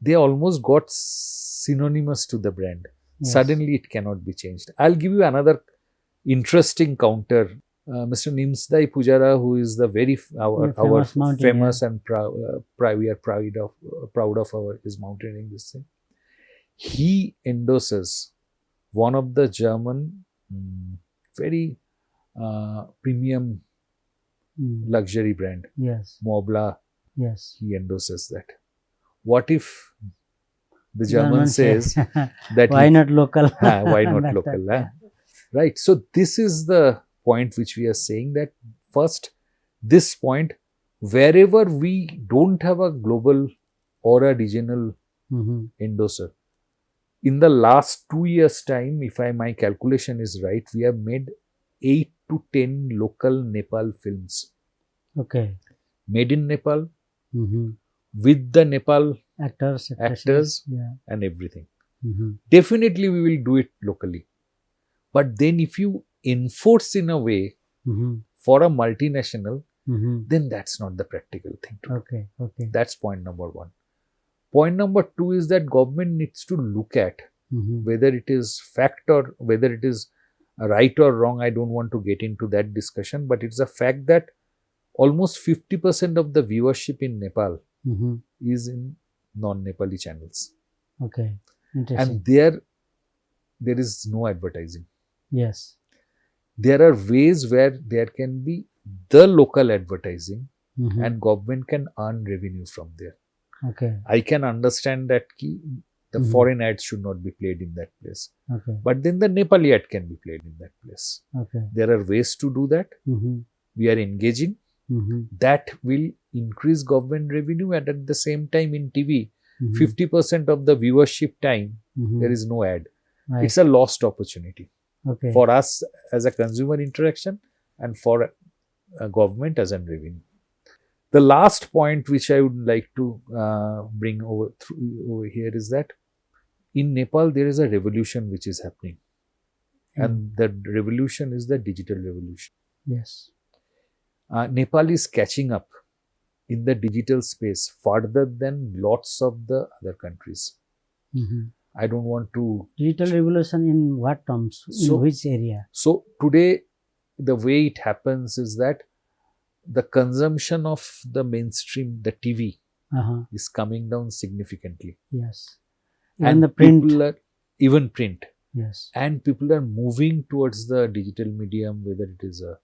they almost got synonymous to the brand. Yes. Suddenly it cannot be changed. I'll give you another interesting counter. Mr. Nimsdai Pujara, who is the very our famous and we are proud of his mountaineering this thing. He endorses one of the German very premium luxury brand. Yes. Mobla. Yes. He endorses that. What if the German says that why not local? Why not local? Right. So this is the point which we are saying, that first, this point, wherever we don't have a global or a regional endorser, in the last 2 years' time, if my calculation is right, we have made 8 to 10 local Nepal films. Okay. Made in Nepal, with the Nepal actors and everything. Definitely we will do it locally. But then if you enforce in a way for a multinational, then that's not the practical thing to do. Okay. That's point number one. Point number two is that government needs to look at whether it is fact or whether it is right or wrong. I don't want to get into that discussion, but it's a fact that almost 50% of the viewership in Nepal is in non-Nepali channels. Okay. Interesting. And there is no advertising. Yes. There are ways where there can be the local advertising and government can earn revenue from there. Okay. I can understand that the foreign ads should not be played in that place. Okay. But then the Nepali ad can be played in that place. Okay. There are ways to do that. We are engaging. That will increase government revenue, and at the same time in TV, 50% of the viewership time, there is no ad. Right. It's a lost opportunity Okay. for us as a consumer interaction and for a government as a revenue. The last point which I would like to bring over here is that in Nepal there is a revolution which is happening, and the revolution is the digital revolution. Yes. Nepal is catching up in the digital space further than lots of the other countries. I don't want to... Digital revolution in what terms? In which area? So today, the way it happens is that the consumption of the mainstream, the TV, is coming down significantly. Yes. And the print. Even print. Yes. And people are moving towards the digital medium, whether it is a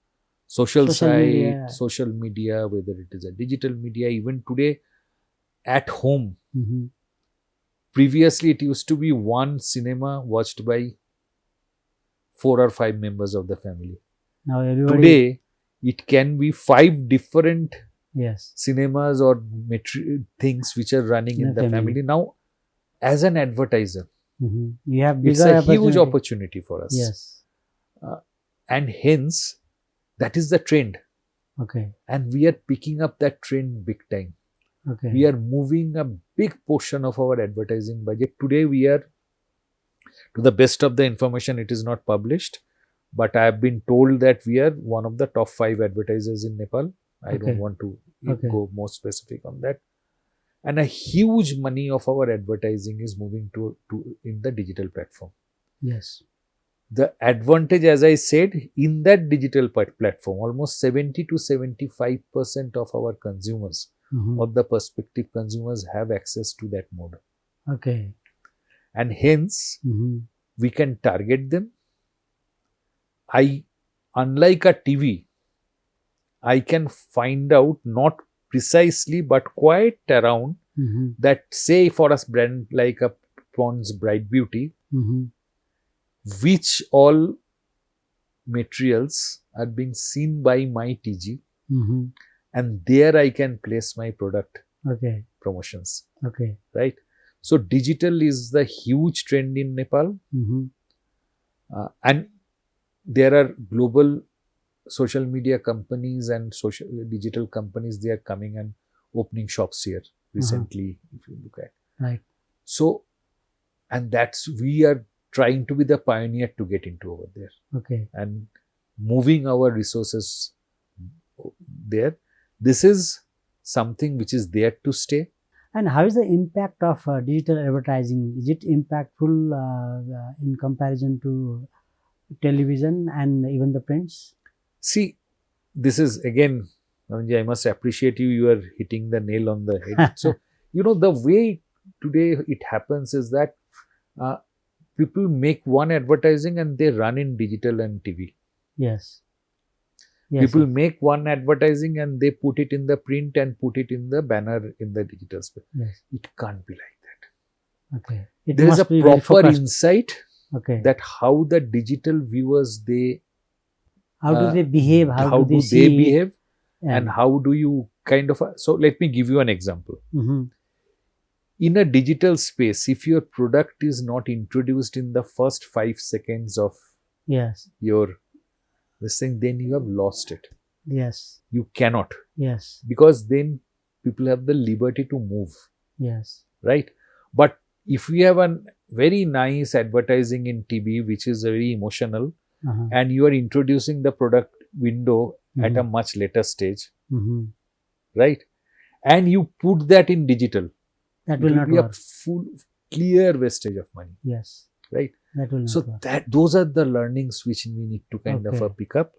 social site, social media, whether it is a digital media. Even today, at home, previously it used to be one cinema watched by 4 or 5 members of the family. Now everybody... Today, it can be 5 different cinemas or things which are running in the family. Now, as an advertiser, you have it's a huge opportunity for us. Yes. And hence, that is the trend. Okay. And we are picking up that trend big time. Okay. We are moving a big portion of our advertising budget. Today, we are, to the best of the information, it is not published, but I have been told that we are one of the top 5 advertisers in Nepal. I don't want to go more specific on that. And a huge money of our advertising is moving to in the digital platform. Yes. The advantage, as I said, in that digital platform, almost 70 to 75% of our consumers, or the prospective consumers, have access to that mode. Okay. And hence, we can target them. Unlike a TV, I can find out not precisely but quite around that, say for a brand like a Pond's Bright Beauty, which all materials are being seen by my TG, and there I can place my product promotions. Okay. Right? So digital is the huge trend in Nepal, and there are global social media companies and digital companies. They are coming and opening shops here recently, if you look at. Right. So, and we are trying to be the pioneer to get into over there. Okay. And moving our resources there. This is something which is there to stay. And how is the impact of digital advertising? Is it impactful in comparison to television and even the prints? See, this is again, I must appreciate you. You are hitting the nail on the head. So, the way today it happens is that people make one advertising and they run in digital and TV. Yes. People make one advertising and they put it in the print and put it in the banner in the digital space. Yes. It can't be like that. Okay. There is a proper insight that how the digital viewers, how do they behave? How do they behave? And how do you so let me give you an example. In a digital space, if your product is not introduced in the first 5 seconds of your this thing, then you have lost it. Yes. You cannot. Yes. Because then people have the liberty to move. Yes. Right? But if we have a very nice advertising in TV, which is very emotional, and you are introducing the product window at a much later stage, right? And you put that in digital, that will not be work. A full, clear wastage of money. Yes. Right? That will not work. Those are the learnings which we need to kind of pick up.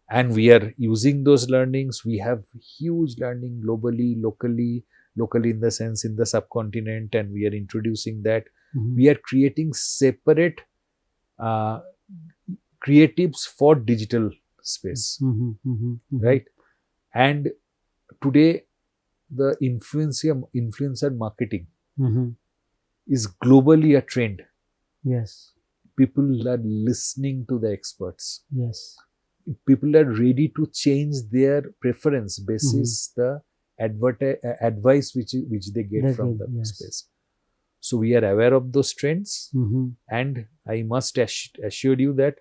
And we are using those learnings. We have huge learning globally, locally in the sense in the subcontinent, and we are introducing that. We are creating separate creatives for digital space, right? And today the influencer marketing Mhm. is globally a trend. Yes. People are listening to the experts. Yes. People are ready to change their preference basis the advice which they get They from get, the yes. space. So we are aware of those trends, Mhm. and I must assure you that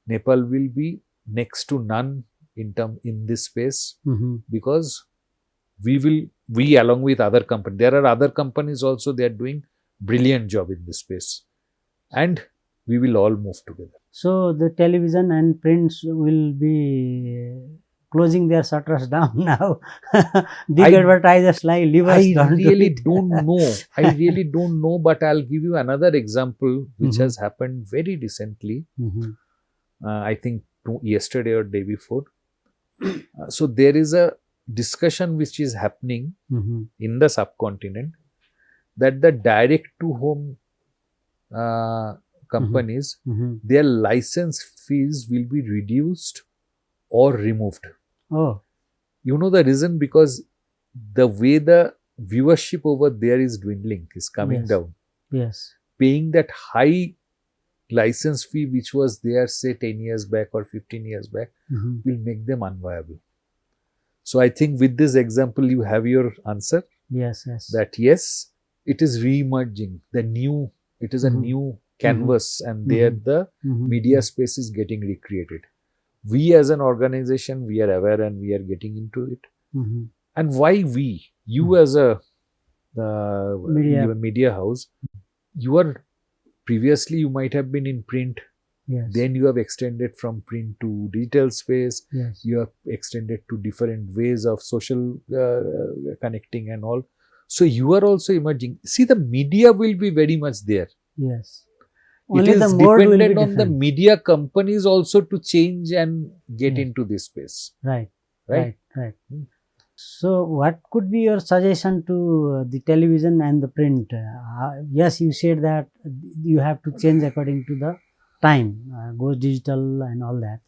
Nepal will be next to none in this space, Mhm. because we along with other companies, there are other companies also, they are doing brilliant job in this space, and we will all move together. So the television and prints will be closing their shutters down now. Big I- advertisers like leave us, I don't do really it. don't know. I really don't know, but I'll give you another example which Mhm. has happened very recently. Mhm. I think yesterday or day before. So there is a discussion which is happening Mhm. in the subcontinent that the direct to home companies, Mhm. their license fees will be reduced or removed. Oh. You know the reason? Because the way the viewership over there is dwindling, is coming Yes. down. Yes. Paying that high license fee which was there say 10 years back or 15 years back Mhm. will make them unviable. So I think with this example you have your answer, Yes. Yes. that yes, it is re-emerging. It is a Mhm. new canvas, and there Mhm. the Mhm. media space is getting recreated. We as an organization, we are aware and we are getting into it. Mhm. And why we? You as a Media. media house, you are previously you might have been in print, Yes. then you have extended from print to digital space, Yes. you have extended to different ways of social connecting and all. So you are also emerging. See, the media will be very much there. Yes. It Only the is mode will be dependent on the different. media companies also to change and get Yes. into this space. Right. Right? Right. Hmm. So, what could be your suggestion to the television and the print? Yes, you said that you have to change according to the time, go digital and all that.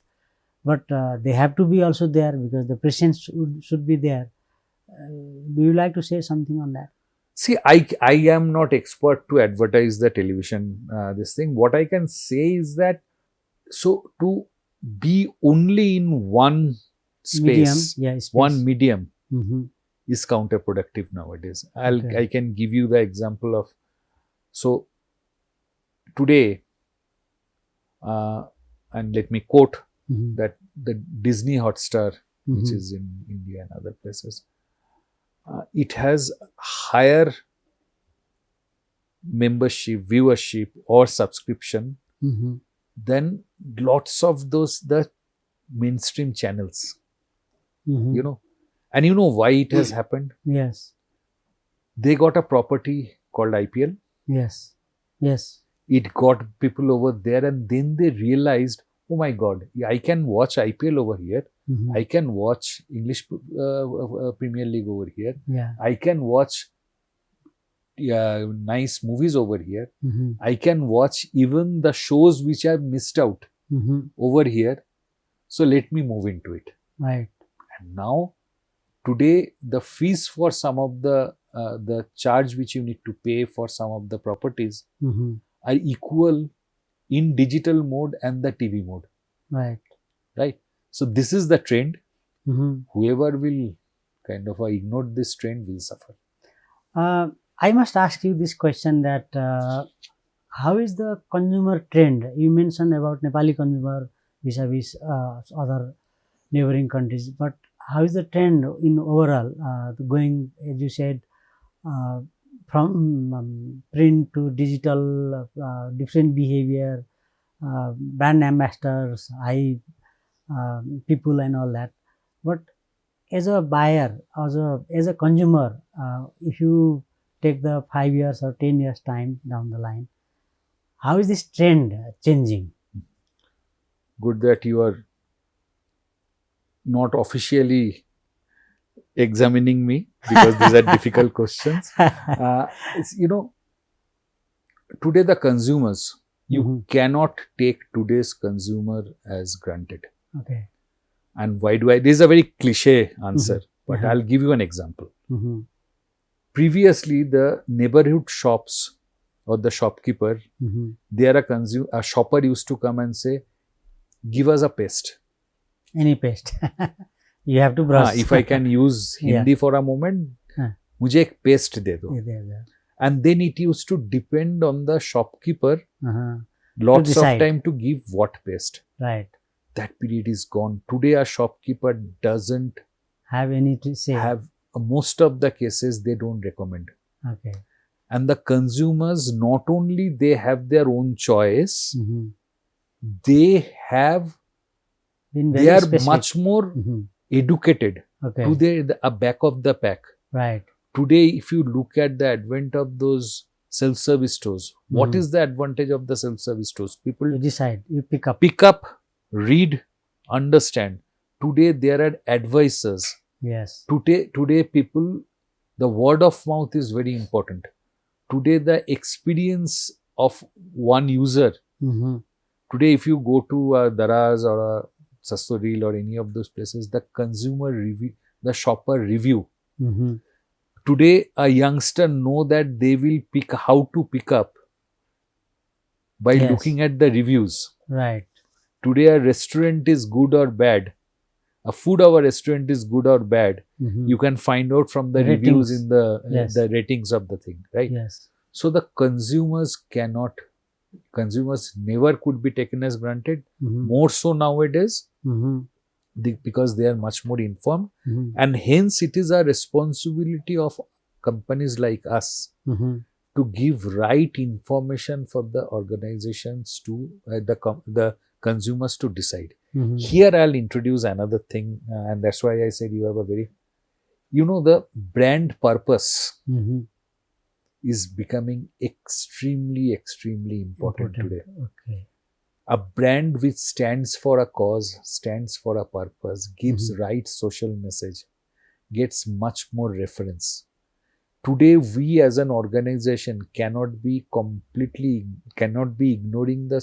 But they have to be also there because the presence should be there. Do you like to say something on that? See, I am not expert to advertise the television, this thing. What I can say is that, so to be only in one Medium, space, yeah, space. one medium, Mm-hmm. is counterproductive nowadays. Okay. I can give you the example of, so today, and let me quote Mm-hmm. that the Disney Hotstar, which Mhm. is in India and other places, it has higher membership, viewership, or subscription Mm-hmm. than lots of the mainstream channels. Mm-hmm. You know, and you know why it has happened? Yes. They got a property called IPL. Yes. Yes. It got people over there, and then they realized, oh my God, I can watch IPL over here. Mm-hmm. I can watch English Premier League over here. Yeah. I can watch nice movies over here. Mm-hmm. I can watch even the shows which I've missed out Mm-hmm. over here. So let me move into it. Right. And now, today, the fees for some of the charge which you need to pay for some of the properties Mm-hmm. are equal in digital mode and the TV mode. Right. Right. So this is the trend. Mm-hmm. Whoever will kind of ignore this trend will suffer. I must ask you this question that how is the consumer trend? You mentioned about Nepali consumer vis-a-vis other neighboring countries, but how is the trend in overall going, as you said, uh, from print to digital, different behavior, brand ambassadors, high people and all that. But as a buyer, as a consumer, if you take the 5 years or 10 years time down the line, how is this trend changing? Good that you are not officially examining me, because these are difficult questions. You know, today the consumers, you Mhm. cannot take today's consumer as granted. Okay. And why do I? This is a very cliche answer, but Mhm. I'll give you an example. Mhm. Previously, the neighborhood shops or the shopkeeper, Mhm. there a shopper used to come and say, give us a paste. Any paste. You have to brush. If I can use Yeah. Hindi for a moment, हाँ. मुझे एक paste दे दो. Yeah. And then it used to depend on the shopkeeper Uh-huh. lots of decide. time to give what paste. Right. That period is gone. Today, a shopkeeper doesn't Have any to say. have, most of the cases they don't recommend. Okay. And the consumers, not only they have their own choice, Mhm. they have, Been they very are specific. much more Mhm. educated. Okay. Today, the back of the pack. Right. Today, if you look at the advent of those self-service stores, what Mhm. is the advantage of the self-service stores? People You decide. You pick up. pick up, read, understand. Today, there are advisors. Yes. Today, people, the word of mouth is very important. Today, the experience of one user. Mm-hmm. Today, if you go to a Daraz or a Sastoril or any of those places, the consumer review, the shopper review. Mm-hmm. Today, a youngster know that they will pick how to pick up by Yes. looking at the reviews. Right. Today, a restaurant is good or bad. A food of a restaurant is good or bad. Mm-hmm. You can find out from the Ratings. reviews in the Yes. the ratings of the thing, right? Yes. So the consumers never could be taken as granted. Mm-hmm. More so nowadays, Mm-hmm. because they are much more informed, Mm-hmm. and hence it is a responsibility of companies like us Mm-hmm. to give right information for the organizations to the consumers to decide. Mm-hmm. Here I'll introduce another thing, and that's why I said you have a very, the brand purpose Mm-hmm. is becoming extremely important today. Okay. A brand which stands for a cause, stands for a purpose, gives Mhm. right social message, gets much more reference. Today, we as an organization cannot be ignoring the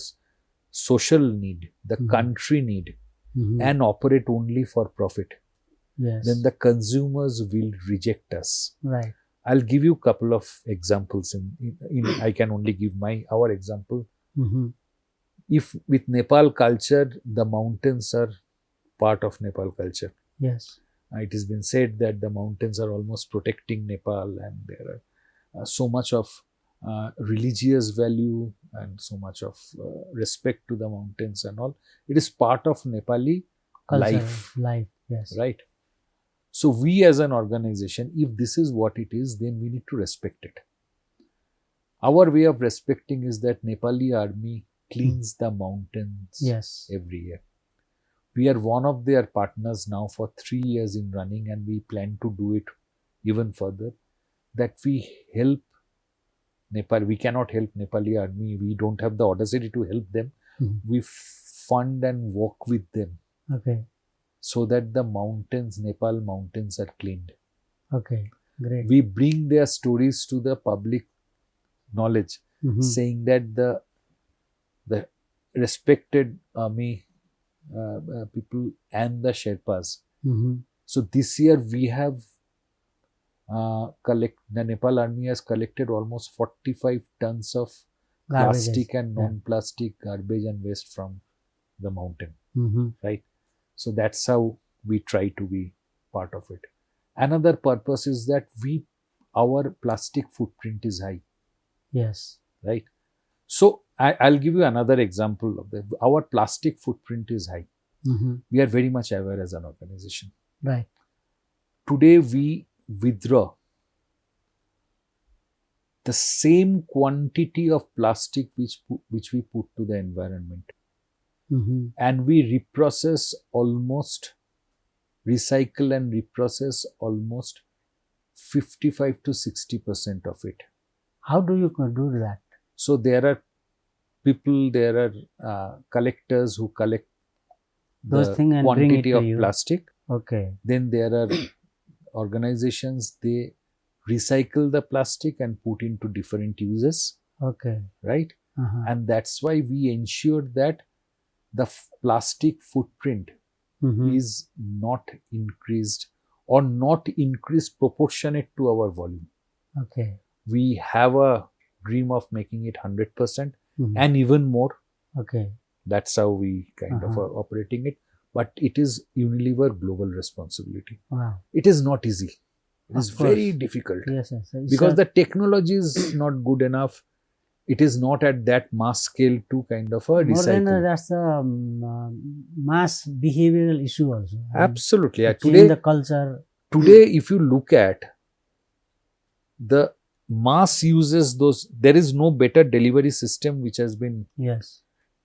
social need, the Mhm. country need, Mm-hmm. and operate only for profit. Yes. Then the consumers will reject us. Right. I'll give you a couple of examples. I can only give our example. Mm-hmm. If with Nepal culture, the mountains are part of Nepal culture. Yes. It has been said that the mountains are almost protecting Nepal, and there are so much of religious value and so much of respect to the mountains and all. It is part of Nepali Culture. life, Yes. right? So we as an organization, if this is what it is, then we need to respect it. Our way of respecting is that Nepali army cleans the mountains Yes. every year. We are one of their partners now for 3 years in running, and we plan to do it even further. That we help Nepal. We cannot help Nepali army. We don't have the audacity to help them. Mm-hmm. We fund and work with them Okay. so that the mountains, Nepal mountains, are cleaned. Okay. Great. We bring their stories to the public knowledge, Mm-hmm. saying that the respected army people and the Sherpas. Mm-hmm. So this year we have the Nepal army has collected almost 45 tons of Garbages. plastic and Yeah. non-plastic garbage and waste from the mountain, Mm-hmm. right? So that's how we try to be part of it. Another purpose is that our plastic footprint is high, Yes. right? So I'll give you another example of that. Our plastic footprint is high. Mm-hmm. We are very much aware as an organization. Right. Today we withdraw the same quantity of plastic which we put to the environment, Mm-hmm. and we recycle and reprocess almost 55 to 60% of it. How do you do that? So there are collectors who collect Those the things and bring it quantity to of you. plastic. Okay. Then there are organizations, they recycle the plastic and put into different uses, Okay. right? Uh-huh. And that's why we ensure that the plastic footprint Mm-hmm. is not increased or not increase proportionate to our volume. Okay. We have a dream of making it 100% Mhm. and even more. Okay. That's how we kind of Uh-huh. are operating it. But it is Unilever global responsibility. Wow. It is not easy. It is Of very course. difficult Yes, yes. It's because a- the technology is not good enough. It is not at that mass scale to kind of a more than recycle. that's the mass behavioral issue also. Absolutely. Yeah. To change the Today, culture. if you look at the mass uses those, there is no better delivery system which has been Yes.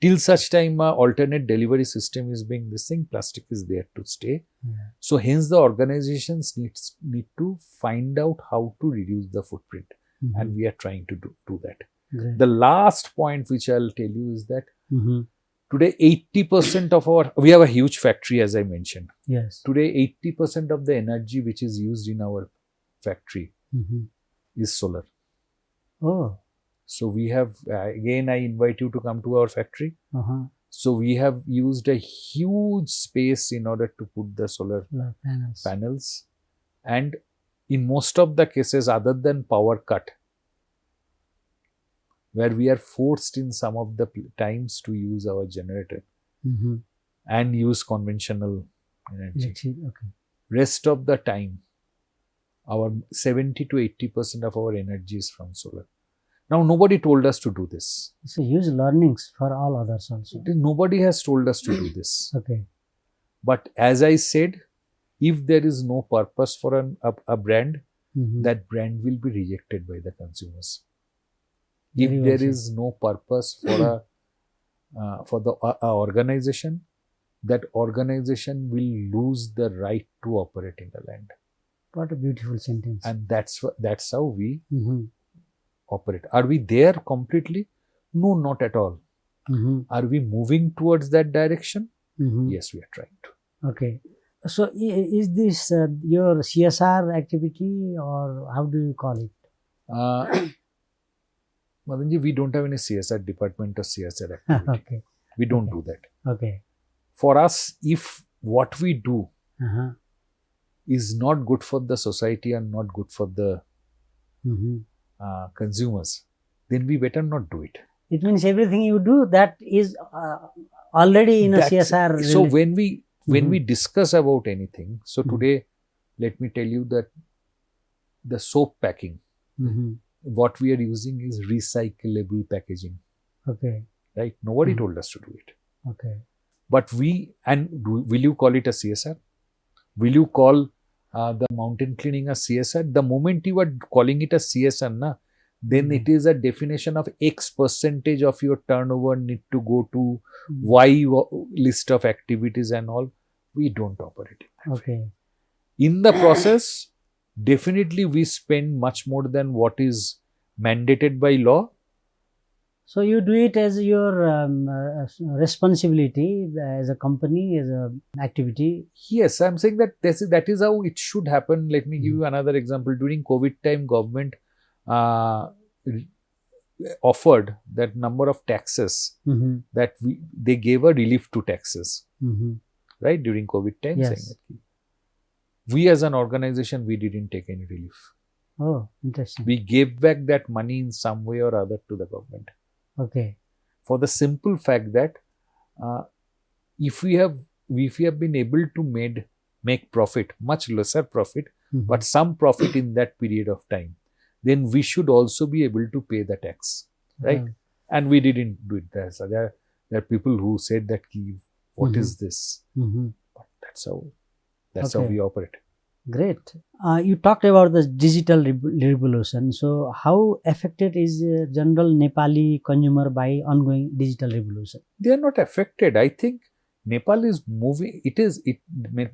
till such time alternate delivery system is being this thing, plastic is there to stay. Yeah. So hence the organizations need to find out how to reduce the footprint, Mhm. and we are trying to do that. Great. The last point which I'll tell you is that Mhm. today 80% of we have a huge factory, as I mentioned. Yes. Today 80% of the energy which is used in our factory Mhm. is solar. Oh. So we have, again I invite you to come to our factory. Uh-huh. So we have used a huge space in order to put the solar Solar panels, and in most of the cases other than power cut, where we are forced in some of the times to use our generator Mhm. and use conventional energy. Okay. Rest of the time, our 70 to 80% of our energy is from solar. Now, nobody told us to do this. It's a huge learnings for all others also. Nobody has told us to do this. Okay. But as I said, if there is no purpose for a brand, Mhm. that brand will be rejected by the consumers. Very If well there said. is no purpose for the organization, that organization will lose the right to operate in the land. What a beautiful sentence. And that's how we Mhm. operate. Are we there completely? No, not at all. Mhm. Are we moving towards that direction? Mhm. Yes, we are trying to. Okay. So is this your CSR activity, or how do you call it? Madanji, we don't have any CSR department or CSR activity. Okay. We don't Okay. do that. Okay. For us, if what we do Uh-huh. is not good for the society and not good for the Mhm. consumers, then we better not do it. It means everything you do that is already in a CSR. So when we Mhm. discuss about anything, so Mhm. today, let me tell you that the soap packing, Mhm. what we are using is recyclable packaging, Okay. right? Nobody Mhm. told us to do it. Okay. But will you call it a CSR? Will you call the mountain cleaning a CSR? The moment you are calling it a CSR, then Mhm. it is a definition of X percentage of your turnover need to go to Mhm. Y list of activities and all. We don't operate in that way. Okay. In the process, definitely we spend much more than what is mandated by law. So you do it as your responsibility as a company, as a activity. Yes, I'm saying that that is how it should happen. Let me give you another example. During COVID time, government uh, offered that number of taxes Mm-hmm. that they gave a relief to taxes, Mm-hmm. right, during COVID time. Yes. Saying that we as an organization, we didn't take any relief. Oh, interesting. We gave back that money in some way or other to the government. Okay. For the simple fact that if we have been able to make profit, much lesser profit, Mhm. but some profit in that period of time, then we should also be able to pay the tax, right? And we didn't do it there. So there are people who said that, what is this? Mm-hmm. But that's how Okay. we operate. Great. You talked about the digital revolution. So, how affected is the general Nepali consumer by ongoing digital revolution? They are not affected. I think Nepal is moving.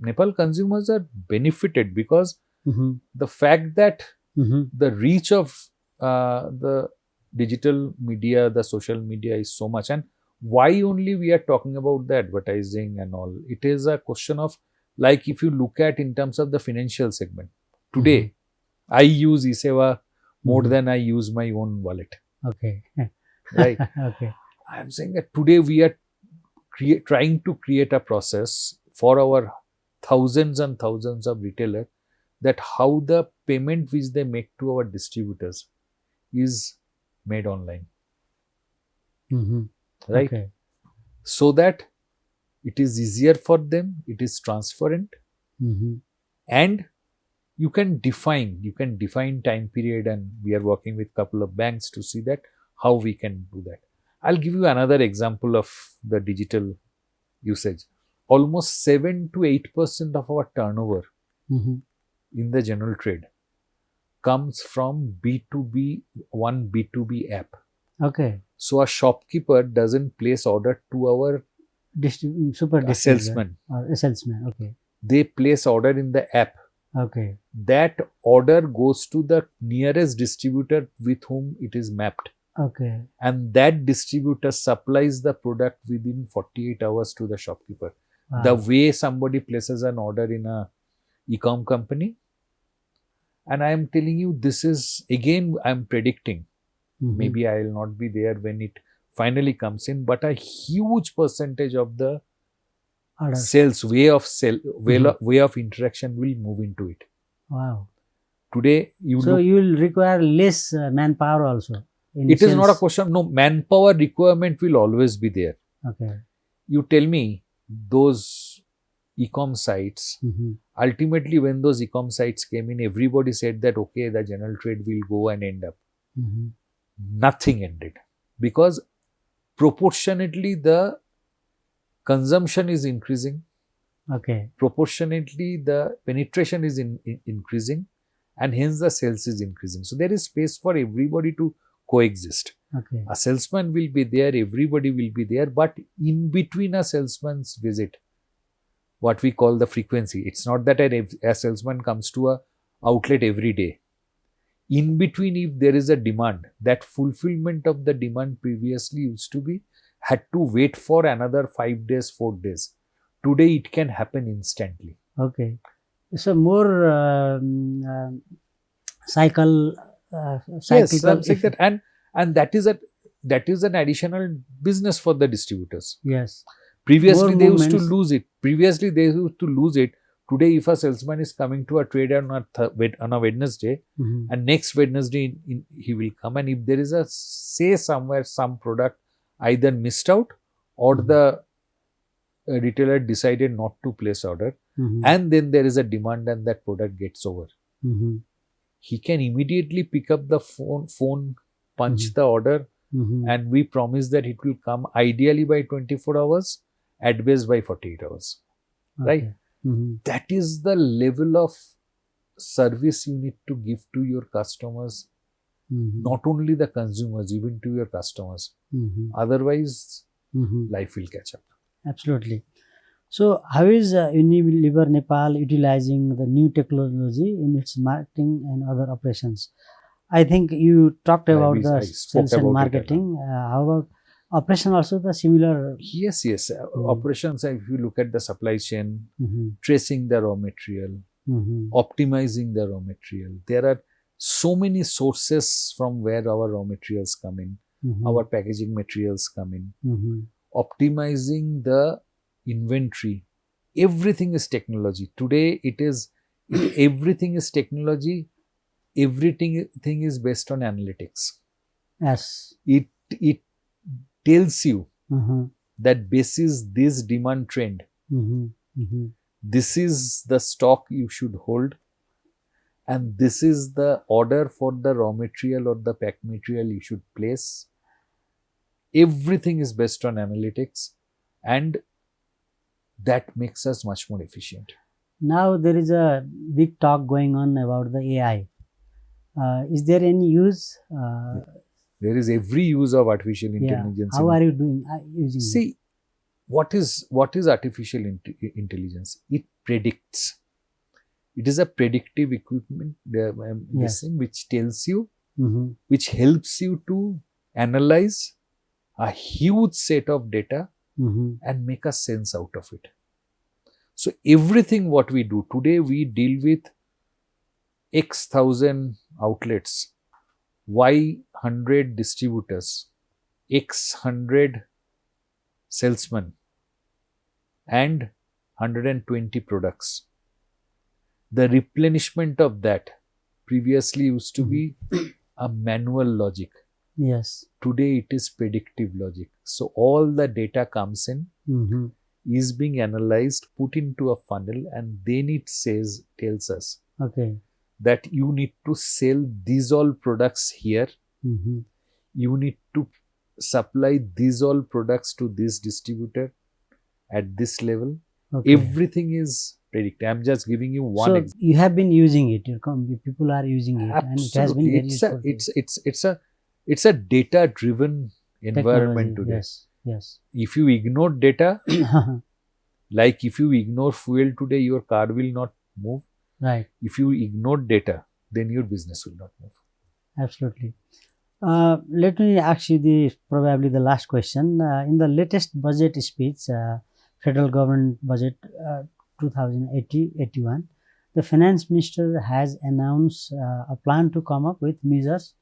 Nepal consumers are benefited because Mm-hmm. the fact that Mm-hmm. the reach of the digital media, the social media is so much. And why only we are talking about the advertising and all? It is a question of, like, if you look at in terms of the financial segment, today, I use Iseva more Mhm. than I use my own wallet, Okay. right? Okay. I am saying that today we are trying to create a process for our thousands and thousands of retailers that how the payment which they make to our distributors is made online, right? Okay. So that it is easier for them, it is transparent, and you can define time period, and we are working with couple of banks to see that how we can do that. I'll give you another example of the digital usage. Almost 7 to 8% of our turnover in the general trade comes from B2B, one B2B app. Okay. So a shopkeeper doesn't place order to our Super distributor salesman. or a salesman. Okay. They place order in the app. Okay. That order goes to the nearest distributor with whom it is mapped. Okay. And that distributor supplies the product within 48 hours to the shopkeeper. Wow. The way somebody places an order in a e-com company. And I am telling you, this is, again, I am predicting. Maybe I will not be there when it finally comes in, but a huge percentage of the sales, way of interaction will move into it. Wow. Today, you will require less manpower also. It is not a question. No, manpower requirement will always be there. Okay. You tell me, those e-com sites, ultimately when those e-com sites came in, everybody said that, okay, the general trade will go and end up. Nothing ended, because proportionately the consumption is increasing. Okay. Proportionately the penetration is increasing, and hence the sales is increasing. So there is space for everybody to coexist. Okay. A salesman will be there, everybody will be there, but in between a salesman's visit, what we call the frequency, it's not that a salesman comes to a outlet every day. In between, if there is a demand, that fulfillment of the demand previously used to be, had to wait for another 5 days, 4 days. Today, it can happen instantly. Okay. So more cycle. Yes, I'm saying that, and that is an additional business for the distributors. Yes. Previously, they used to lose it. Today, if a salesman is coming to a trade on a Wednesday, and next Wednesday he will come, and if there is a, say somewhere, some product either missed out, or the retailer decided not to place order, and then there is a demand and that product gets over, he can immediately pick up the phone, punch the order, and we promise that it will come ideally by 24 hours, at best by 48 hours. Right? That is the level of service you need to give to your customers, not only the consumers, even to your customers. Otherwise, life will catch up. Absolutely. So, how is Unilever Nepal utilizing the new technology in its marketing and other operations? I think you talked about the sales and marketing. How about operation also the similar? Yes. Operations, if you look at the supply chain, tracing the raw material, optimizing the raw material. There are so many sources from where our raw materials come in, our packaging materials come in. Optimizing the inventory. Everything is technology. Today, everything is technology. Everything is based on analytics. Yes. It tells you that basis this demand trend, this is the stock you should hold, and this is the order for the raw material or the pack material you should place. Everything is based on analytics, and that makes us much more efficient. Now there is a big talk going on about the AI. Is there any use? There is every use of artificial intelligence. How are you doing using it? See, what is artificial intelligence? It predicts. It is a predictive equipment, which tells you, which helps you to analyze a huge set of data and make a sense out of it. So everything what we do today, we deal with X thousand outlets, Y 100 distributors, X 100 salesmen, and 120 products. The replenishment of that previously used to be a manual logic. Yes. Today it is predictive logic. So all the data comes in, is being analyzed, put into a funnel, and then it tells us Okay. that you need to sell these all products here. You need to supply these all products to this distributor at this level. Okay. Everything is predicted. I'm just giving you one So example. you have been using it. People are using it, and it has been Absolutely. very useful. It's a data-driven environment Technology. today. Yes. Yes. If you ignore data, like if you ignore fuel today, your car will not move. Right. If you ignore data, then your business will not move. Absolutely. Let me ask you probably the last question. In the latest budget speech, federal government budget 2080-81, the finance minister has announced a plan to come up with measures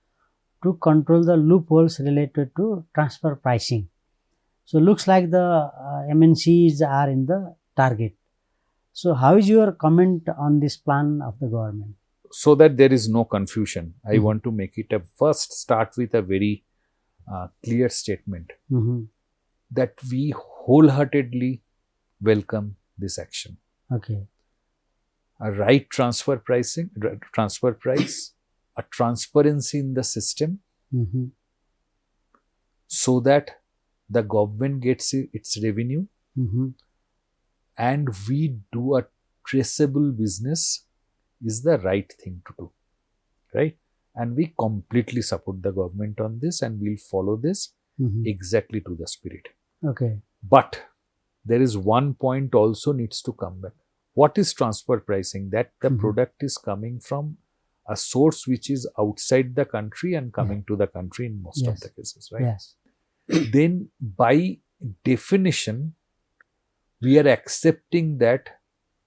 to control the loopholes related to transfer pricing. So looks like the MNCs are in the target. So how is your comment on this plan of the government? So that there is no confusion, I want to make it first start with a very clear statement that we wholeheartedly welcome this action. Okay. A right transfer price, a transparency in the system, so that the government gets its revenue, and we do a traceable business is the right thing to do, right? And we completely support the government on this, and we'll follow this exactly to the spirit. Okay. But there is one point also needs to come back. What is transfer pricing? That the product is coming from a source which is outside the country and coming to the country in most of the cases, right? Yes. Then by definition, we are accepting that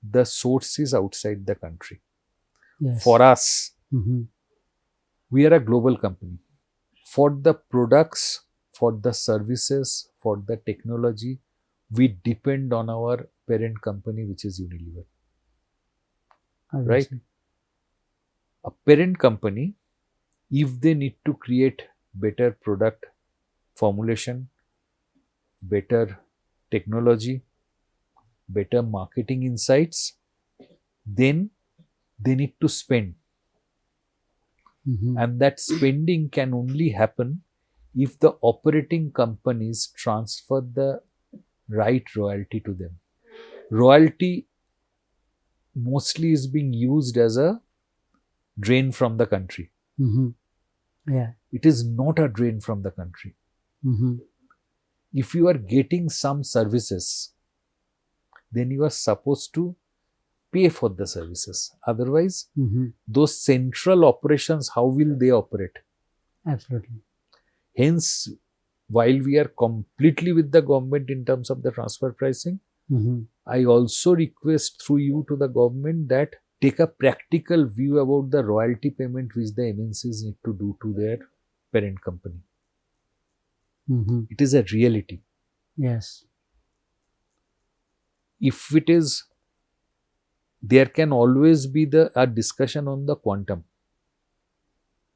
the source is outside the country. Yes. For us, we are a global company. For the products, for the services, for the technology, we depend on our parent company, which is Unilever. Obviously. Right? A parent company, if they need to create better product formulation, better technology, better marketing insights, then they need to spend. And that spending can only happen if the operating companies transfer the right royalty to them. Royalty mostly is being used as a drain from the country. Yeah. It is not a drain from the country. If you are getting some services, then you are supposed to pay for the services. Otherwise, those central operations, how will they operate? Absolutely. Hence, while we are completely with the government in terms of the transfer pricing, I also request through you to the government that take a practical view about the royalty payment which the MNCs need to do to their parent company. It is a reality. Yes. If it is, there can always be a discussion on the quantum.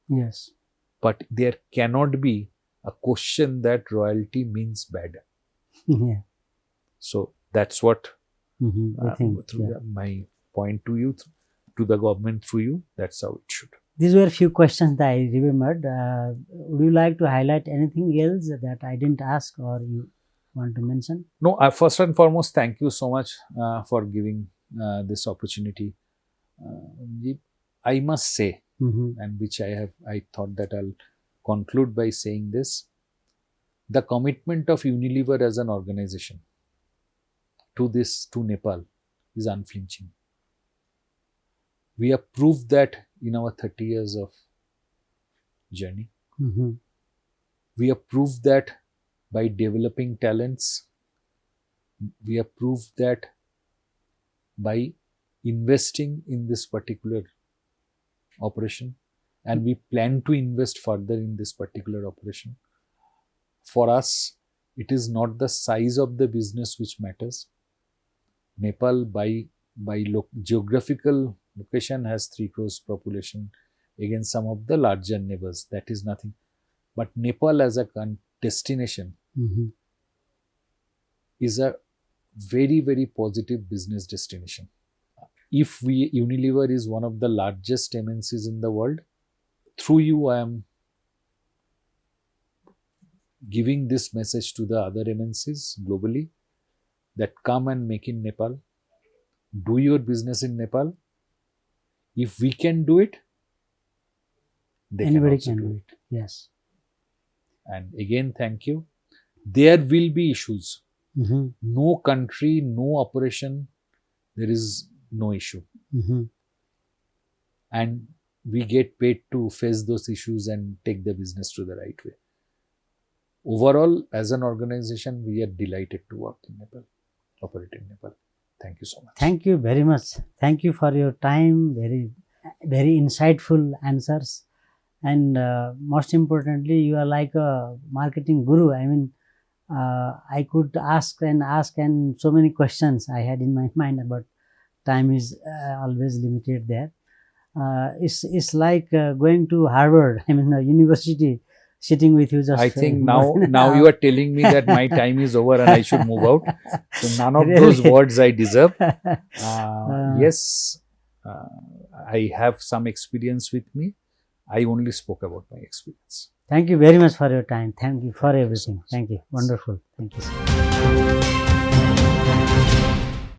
Yes. But there cannot be a question that royalty means bad. Yeah. So that's what I think, my point to you, to the government through you, that's how it should. These were a few questions that I remembered. Would you like to highlight anything else that I didn't ask or you want to mention? No, first and foremost, thank you so much for giving this opportunity. I must say, and which I thought that I'll conclude by saying this, the commitment of Unilever as an organization to Nepal is unflinching. We have proved that in our 30 years of journey. We have proved that by developing talents. We have proved that by investing in this particular operation, and we plan to invest further in this particular operation. For us, it is not the size of the business which matters. Nepal, by geographical Location has 3 crores population against some of the larger neighbors. That is nothing. But Nepal as a destination is a very, very positive business destination. If Unilever is one of the largest MNCs in the world, through you I am giving this message to the other MNCs globally that come and make in Nepal, do your business in Nepal. If we can do it, Anybody can do it. Yes. And again, thank you. There will be issues. No country, no operation, there is no issue. And we get paid to face those issues and take the business to the right way. Overall, as an organization, we are delighted to work in Nepal, operate in Nepal. Thank you so much. Thank you very much. Thank you for your time, very insightful answers. And most importantly, you are like a marketing guru. I mean, I could ask and so many questions I had in my mind, but time is always limited there. It's like going to Harvard, I mean, a university, sitting with you just. I think now you are telling me that my time is over and I should move out. So none of those words I deserve. Yes, I have some experience with me. I only spoke about my experience. Thank you very much for your time. Thank you for everything. Thank you. Wonderful. Thank you, sir.